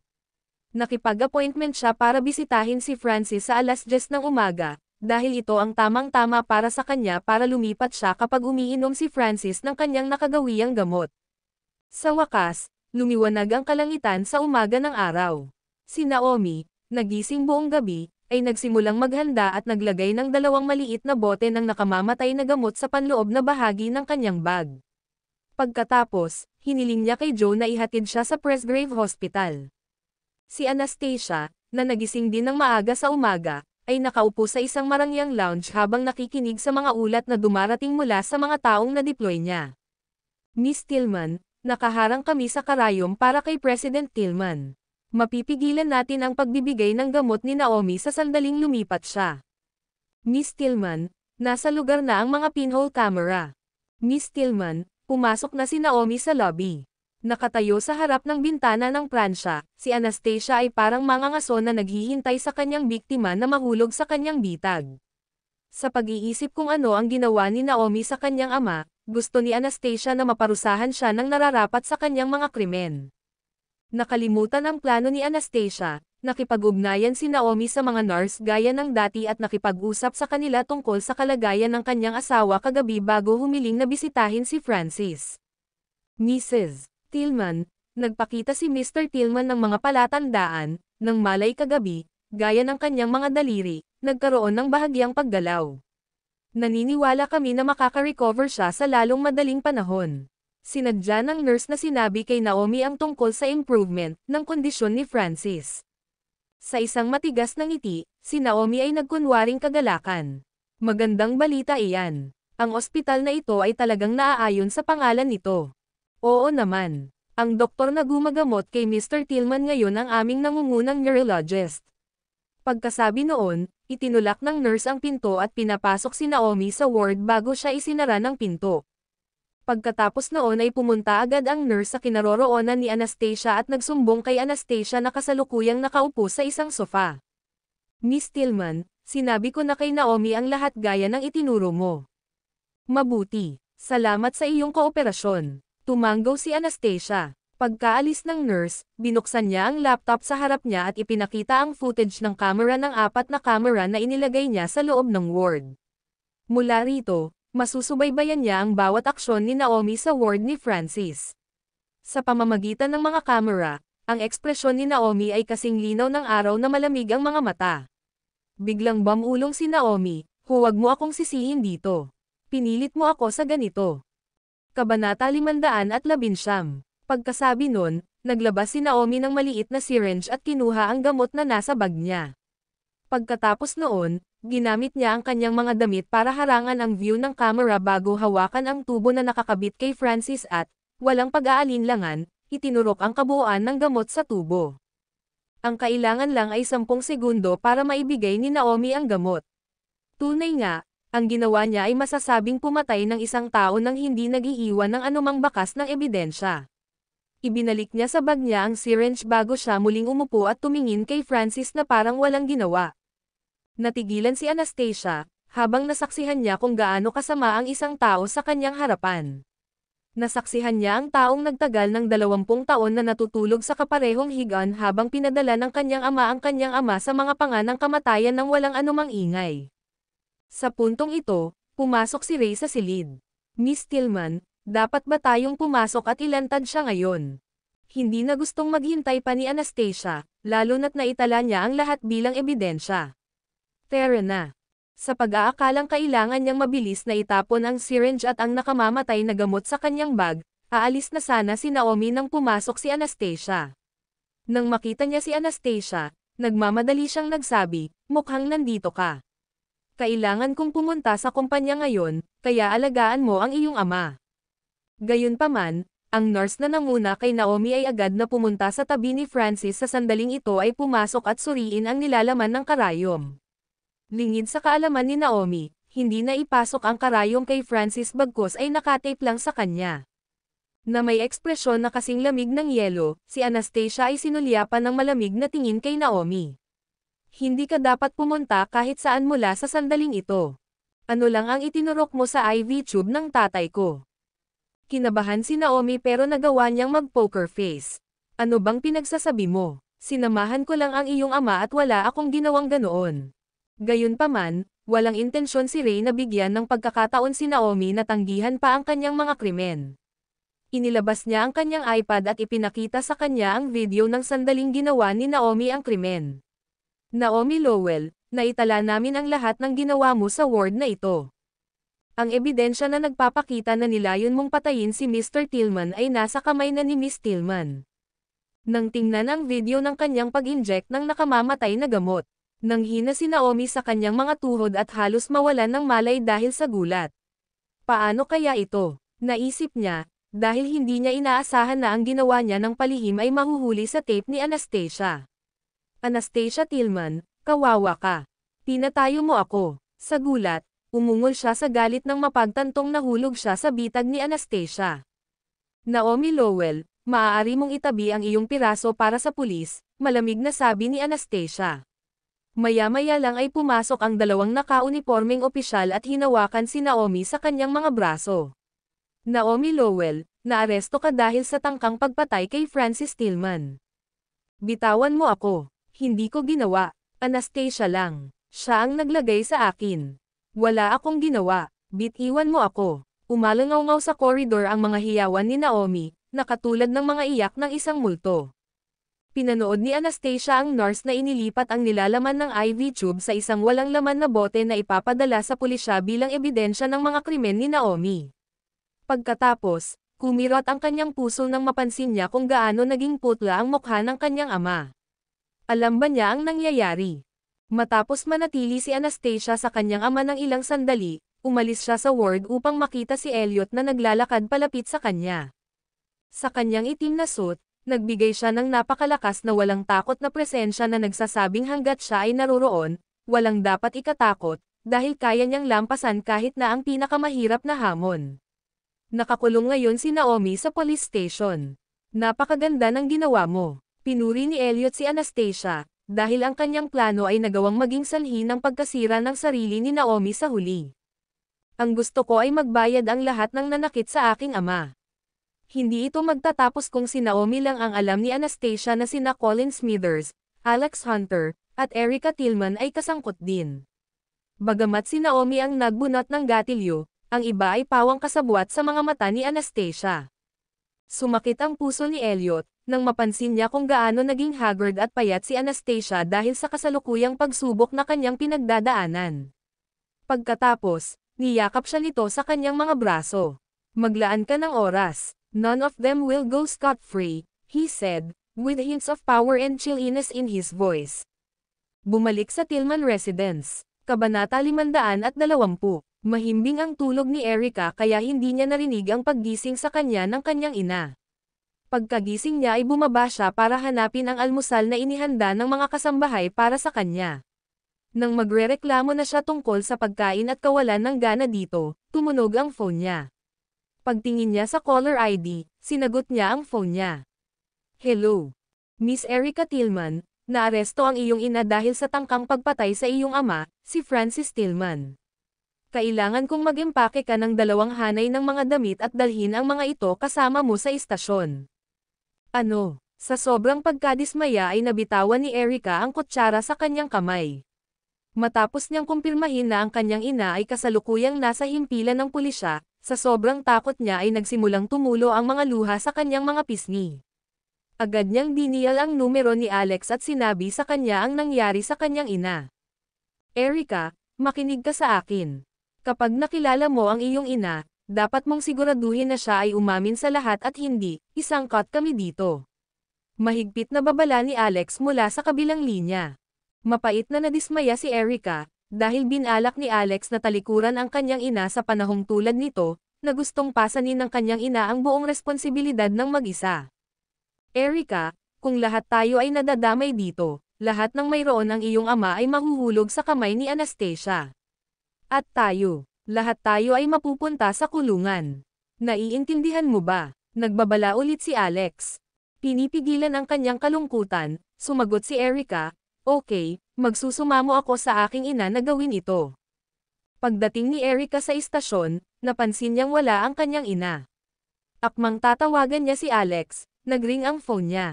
Nakipag-appointment siya para bisitahin si Francis sa alas 10 ng umaga, dahil ito ang tamang-tama para sa kanya para lumipat siya kapag umiinom si Francis ng kanyang nakagawiyang gamot. Sa wakas, lumiwanag ang kalangitan sa umaga ng araw. Si Naomi, nagising buong gabi, ay nagsimulang maghanda at naglagay ng 2 maliit na bote ng nakamamatay na gamot sa panloob na bahagi ng kanyang bag. Pagkatapos, hiniling niya kay Joe na ihatid siya sa Presgrave Hospital. Si Anastasia, na nagising din ng maaga sa umaga, ay nakaupo sa isang marangyang lounge habang nakikinig sa mga ulat na dumarating mula sa mga taong na-deploy niya. Miss Tillman, nakaharang kami sa karayom para kay President Tillman. Mapipigilan natin ang pagbibigay ng gamot ni Naomi sa sandaling lumipat siya. Miss Tillman, nasa lugar na ang mga pinhole camera. Miss Tillman, pumasok na si Naomi sa lobby. Nakatayo sa harap ng bintana ng pransya, si Anastasia ay parang mangangaso na naghihintay sa kanyang biktima na mahulog sa kanyang bitag. Sa pag-iisip kung ano ang ginawa ni Naomi sa kanyang ama, gusto ni Anastasia na maparusahan siya ng nararapat sa kanyang mga krimen. Nakalimutan ang plano ni Anastasia, nakipag-ugnayan si Naomi sa mga nurse gaya ng dati at nakipag-usap sa kanila tungkol sa kalagayan ng kanyang asawa kagabi bago humiling na bisitahin si Francis. Mrs. Tillman, nagpakita si Mr. Tillman ng mga palatandaan, ng malay kagabi, gaya ng kanyang mga daliri, nagkaroon ng bahagyang paggalaw. Naniniwala kami na makaka-recover siya sa lalong madaling panahon. Sinadya ng nurse na sinabi kay Naomi ang tungkol sa improvement ng kondisyon ni Francis. Sa isang matigas na ngiti, si Naomi ay nagkunwaring kagalakan. Magandang balita iyan. Ang ospital na ito ay talagang naaayon sa pangalan nito. Oo naman. Ang doktor na gumagamot kay Mr. Tillman ngayon ang aming nangungunang neurologist. Pagkasabi noon, itinulak ng nurse ang pinto at pinapasok si Naomi sa ward bago siya isinara ng pinto. Pagkatapos noon ay pumunta agad ang nurse sa kinaroroonan ni Anastasia at nagsumbong kay Anastasia na kasalukuyang nakaupo sa isang sofa. Miss Tillman, sinabi ko na kay Naomi ang lahat gaya ng itinuro mo. Mabuti. Salamat sa iyong kooperasyon. Tumanggaw si Anastasia. Pagkaalis ng nurse, binuksan niya ang laptop sa harap niya at ipinakita ang footage ng camera ng 4 na camera na inilagay niya sa loob ng ward. Mula rito, masusubaybayan niya ang bawat aksyon ni Naomi sa ward ni Francis. Sa pamamagitan ng mga camera, ang ekspresyon ni Naomi ay kasing linaw ng araw na malamig ang mga mata. Biglang bumulong si Naomi, "Huwag mo akong sisihin dito. Pinilit mo ako sa ganito." Kabanata 519. Pagkasabi nun, naglabas si Naomi ng maliit na syringe at kinuha ang gamot na nasa bag niya. Pagkatapos noon, ginamit niya ang kanyang mga damit para harangan ang view ng camera bago hawakan ang tubo na nakakabit kay Francis at, walang pag-aalinlangan, itinurok ang kabuuan ng gamot sa tubo. Ang kailangan lang ay 10 segundo para maibigay ni Naomi ang gamot. Tunay nga, ang ginawa niya ay masasabing pumatay ng isang tao nang hindi nag-iiwan ng anumang bakas ng ebidensya. Ibinalik niya sa bag niya ang syringe bago siya muling umupo at tumingin kay Francis na parang walang ginawa. Natigilan si Anastasia, habang nasaksihan niya kung gaano kasama ang isang tao sa kanyang harapan. Nasaksihan niya ang taong nagtagal ng 20 taon na natutulog sa kaparehong higaan habang pinadala ng kanyang ama sa mga panga ng kamatayan ng walang anumang ingay. Sa puntong ito, pumasok si Ray sa silid. "Miss Tillman, dapat ba tayong pumasok at ilantad siya ngayon?" Hindi na gustong maghintay pa ni Anastasia, lalo na't naitala niya ang lahat bilang ebidensya. Tara na. Sa pag-aakalang kailangan niyang mabilis na itapon ang syringe at ang nakamamatay na gamot sa kanyang bag, aalis na sana si Naomi nang pumasok si Anastasia. Nang makita niya si Anastasia, nagmamadali siyang nagsabi, "Mukhang nandito ka. Kailangan kong pumunta sa kumpanya ngayon, kaya alagaan mo ang iyong ama." Gayunpaman, ang nurse na nanguna kay Naomi ay agad na pumunta sa tabi ni Francis sa sandaling ito ay pumasok at suriin ang nilalaman ng karayom. Lingid sa kaalaman ni Naomi, hindi na ipasok ang karayom kay Francis bagkus ay nakatape lang sa kanya. Na may ekspresyon na kasing lamig ng yelo, si Anastasia ay sinulyapan ng malamig na tingin kay Naomi. "Hindi ka dapat pumunta kahit saan mula sa sandaling ito. Ano lang ang itinurok mo sa IV tube ng tatay ko?" Kinabahan si Naomi pero nagawa niyang mag-poker face. "Ano bang pinagsasabi mo? Sinamahan ko lang ang iyong ama at wala akong ginawang ganoon." Gayunpaman, walang intensyon si Ray na bigyan ng pagkakataon si Naomi na tanggihan pa ang kanyang mga krimen. Inilabas niya ang kanyang iPad at ipinakita sa kanya ang video ng sandaling ginawa ni Naomi ang krimen. "Naomi Lowell, naitala namin ang lahat ng ginawa mo sa ward na ito. Ang ebidensya na nagpapakita na nilayon mong patayin si Mr. Tillman ay nasa kamay na ni Miss Tillman." Nang tingnan ang video ng kanyang pag-inject ng nakamamatay na gamot, nanghina si Naomi sa kanyang mga tuhod at halos mawalan ng malay dahil sa gulat. Paano kaya ito? Naisip niya, dahil hindi niya inaasahan na ang ginawa niya ng palihim ay mahuhuli sa tape ni Anastasia. "Anastasia Tillman, kawawa ka. Pinatayo mo ako." Sa gulat, umungol siya sa galit nang mapagtantong nahulog siya sa bitag ni Anastasia. "Naomi Lowell, maaari mong itabi ang iyong piraso para sa pulis," malamig na sabi ni Anastasia. Maya-maya lang ay pumasok ang 2 naka-unipormeng opisyal at hinawakan si Naomi sa kanyang mga braso. "Naomi Lowell, naaresto ka dahil sa tangkang pagpatay kay Francis Tillman. Bitawan mo ako. Hindi ko ginawa. Anastasia lang. Siya ang naglagay sa akin. Wala akong ginawa. Bitiwan mo ako." Umalangaw-ngaw sa koridor ang mga hiyawan ni Naomi, na katulad ng mga iyak ng isang multo. Pinanood ni Anastasia ang nurse na inilipat ang nilalaman ng IV tube sa isang walang laman na bote na ipapadala sa pulisya bilang ebidensya ng mga krimen ni Naomi. Pagkatapos, kumirot ang kanyang puso nang mapansin niya kung gaano naging putla ang mukha ng kanyang ama. Alam ba niya ang nangyayari? Matapos manatili si Anastasia sa kanyang ama ng ilang sandali, umalis siya sa ward upang makita si Elliot na naglalakad palapit sa kanya. Sa kanyang itim na suit, nagbigay siya ng napakalakas na walang takot na presensya na nagsasabing hanggat siya ay naroroon, walang dapat ikatakot, dahil kaya niyang lampasan kahit na ang pinakamahirap na hamon. Nakakulong ngayon si Naomi sa police station. "Napakaganda ng ginawa mo." Pinuri ni Elliot si Anastasia, dahil ang kanyang plano ay nagawang maging sanhi ng pagkasira ng sarili ni Naomi sa huli. "Ang gusto ko ay magbayad ang lahat ng nanakit sa aking ama. Hindi ito magtatapos kung si Naomi lang ang alam ni Anastasia na sina Colin Smithers, Alex Hunter, at Erica Tillman ay kasangkot din. Bagamat si Naomi ang nagbunot ng gatilyo, ang iba ay pawang kasabwat sa mga mata ni Anastasia. Sumakit ang puso ni Elliot, nang mapansin niya kung gaano naging haggard at payat si Anastasia dahil sa kasalukuyang pagsubok na kanyang pinagdadaanan. Pagkatapos, niyakap siya nito sa kanyang mga braso. Maglaan ka ng oras. None of them will go scot-free, he said, with hints of power and chilliness in his voice. Bumalik sa Tillman residence. Kabanata 520. Mahimbing ang tulog ni Erica kaya hindi niya narinig ang paggising sa kanya ng kanyang ina. Pagkagising niya ay bumaba siya para hanapin ang almusal na inihanda ng mga kasambahay para sa kanya. Nang magrereklamo na siya tungkol sa pagkain at kawalan ng gana dito, tumunog ang phone niya. Pagtingin niya sa caller ID, sinagot niya ang phone niya. Hello. Miss Erica Tillman, naaresto ang iyong ina dahil sa tangkang pagpatay sa iyong ama, si Francis Tillman. Kailangan kong mag-empake ka ng 2 hanay ng mga damit at dalhin ang mga ito kasama mo sa istasyon. Ano? Sa sobrang pagkadismaya ay nabitawan ni Erica ang kutsara sa kanyang kamay. Matapos niyang kumpirmahin na ang kanyang ina ay kasalukuyang nasa himpilan ng pulisya, sa sobrang takot niya ay nagsimulang tumulo ang mga luha sa kanyang mga pisngi. Agad niyang diniyal ang numero ni Alex at sinabi sa kanya ang nangyari sa kanyang ina. Erica, makinig ka sa akin. Kapag nakilala mo ang iyong ina, dapat mong siguraduhin na siya ay umamin sa lahat at hindi, isangkot kami dito. Mahigpit na babala ni Alex mula sa kabilang linya. Mapait na nadismaya si Erica, dahil binalak ni Alex na talikuran ang kanyang ina sa panahong tulad nito, na gustong pasanin ng kanyang ina ang buong responsibilidad ng mag-isa. Erica, kung lahat tayo ay nadadamay dito, lahat ng mayroon ang iyong ama ay mahuhulog sa kamay ni Anastasia. At tayo, lahat tayo ay mapupunta sa kulungan. Naiintindihan mo ba? Nagbabala ulit si Alex. Pinipigilan ang kanyang kalungkutan, sumagot si Erica, okay, magsusumamo ako sa aking ina na gawin ito. Pagdating ni Erica sa istasyon, napansin niyang wala ang kanyang ina. Akmang tatawagan niya si Alex, nagring ang phone niya.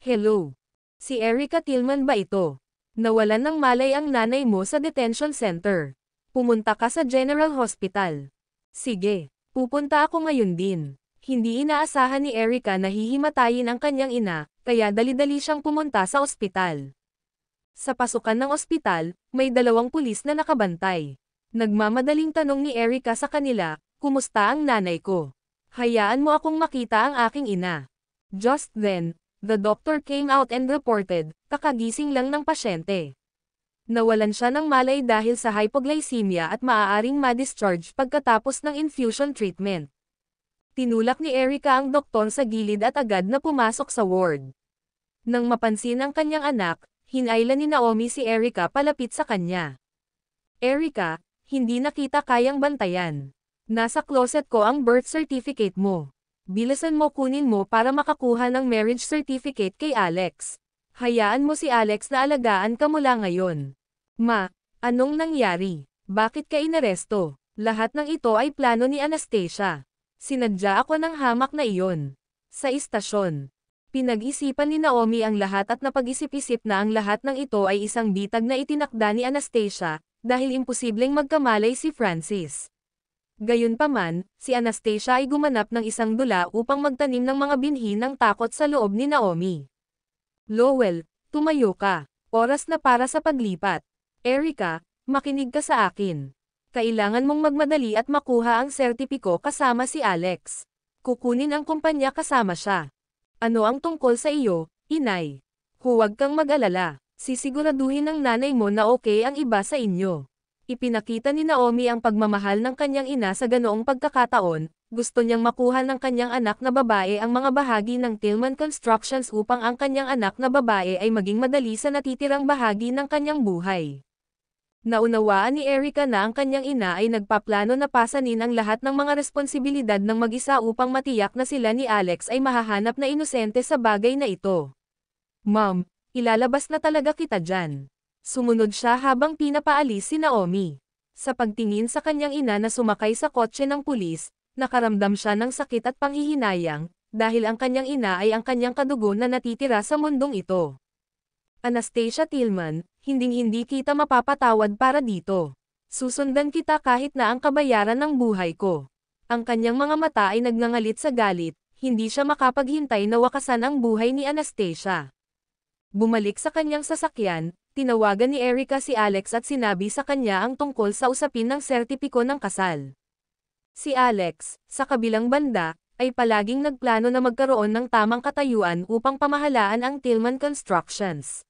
Hello. Si Erica Tillman ba ito? Nawalan ng malay ang nanay mo sa detention center. Pumunta ka sa General Hospital. Sige, pupunta ako ngayon din. Hindi inaasahan ni Erica na hihimatayin ang kanyang ina, kaya dali-dali siyang pumunta sa ospital. Sa pasukan ng ospital, may 2 pulis na nakabantay. Nagmamadaling tanong ni Erica sa kanila, kumusta ang nanay ko? Hayaan mo akong makita ang aking ina. Just then, the doctor came out and reported, kakagising lang ng pasyente. Nawalan siya ng malay dahil sa hypoglycemia at maaaring ma-discharge pagkatapos ng infusion treatment. Tinulak ni Erica ang doktor sa gilid at agad na pumasok sa ward. Nang mapansin ang kanyang anak, hinailan ni Naomi si Erica palapit sa kanya. Erica, hindi na kita kayang bantayan. Nasa closet ko ang birth certificate mo. Bilisan mo kunin mo para makakuha ng marriage certificate kay Alex. Hayaan mo si Alex na alagaan ka mula ngayon. Ma, anong nangyari? Bakit ka inaresto? Lahat ng ito ay plano ni Anastasia. Sinadya ako ng hamak na iyon. Sa istasyon. Pinag-isipan ni Naomi ang lahat at napag-isip-isip na ang lahat ng ito ay isang bitag na itinakda ni Anastasia, dahil imposibleng magkamalay si Francis. Gayunpaman, si Anastasia ay gumanap ng isang dula upang magtanim ng mga binhi ng takot sa loob ni Naomi. Lowell, tumayo ka. Oras na para sa paglipat. Erica, makinig ka sa akin. Kailangan mong magmadali at makuha ang sertipiko kasama si Alex. Kukunin ang kumpanya kasama siya. Ano ang tungkol sa iyo, inay? Huwag kang mag-alala. Sisiguraduhin ng nanay mo na okay ang iba sa inyo. Ipinakita ni Naomi ang pagmamahal ng kanyang ina sa ganoong pagkakataon, gusto niyang makuha ng kanyang anak na babae ang mga bahagi ng Tillman Constructions upang ang kanyang anak na babae ay maging madali sa natitirang bahagi ng kanyang buhay. Naunawaan ni Erica na ang kanyang ina ay nagpaplano na pasanin ang lahat ng mga responsibilidad ng mag-isa upang matiyak na sila ni Alex ay mahahanap na inosente sa bagay na ito. Mom, ilalabas na talaga kita dyan. Sumunod siya habang pinapaalis si Naomi. Sa pagtingin sa kanyang ina na sumakay sa kotse ng pulis, nakaramdam siya ng sakit at panghihinayang, dahil ang kanyang ina ay ang kanyang kadugo na natitira sa mundong ito. Anastasia Tillman, hinding-hindi kita mapapatawad para dito. Susundan kita kahit na ang kabayaran ng buhay ko. Ang kanyang mga mata ay nagngangalit sa galit, hindi siya makapaghintay na wakasan ang buhay ni Anastasia. Bumalik sa kanyang sasakyan, tinawagan ni Erica si Alex at sinabi sa kanya ang tungkol sa usapin ng sertipiko ng kasal. Si Alex, sa kabilang banda, ay palaging nagplano na magkaroon ng tamang katayuan upang pamahalaan ang Tillman Constructions.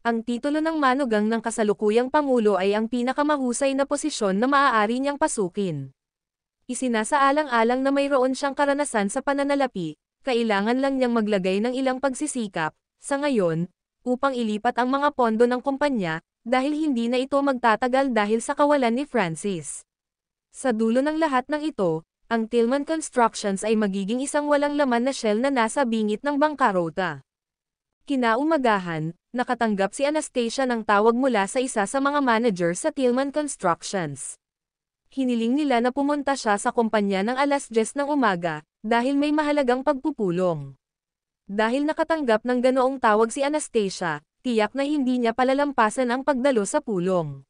Ang titulo ng manugang ng kasalukuyang pangulo ay ang pinakamahusay na posisyon na maaari niyang pasukin. Isinasaalang-alang na mayroon siyang karanasan sa pananalapi, kailangan lang niyang maglagay ng ilang pagsisikap, sa ngayon, upang ilipat ang mga pondo ng kumpanya, dahil hindi na ito magtatagal dahil sa kawalan ni Francis. Sa dulo ng lahat ng ito, ang Tillman Constructions ay magiging isang walang laman na shell na nasa bingit ng bangkarota. Kinaumagahan, nakatanggap si Anastasia ng tawag mula sa isa sa mga manager sa Tillman Constructions. Hiniling nila na pumunta siya sa kumpanya ng 10:00 ng umaga, dahil may mahalagang pagpupulong. Dahil nakatanggap ng ganoong tawag si Anastasia, tiyak na hindi niya palalampasan ang pagdalo sa pulong.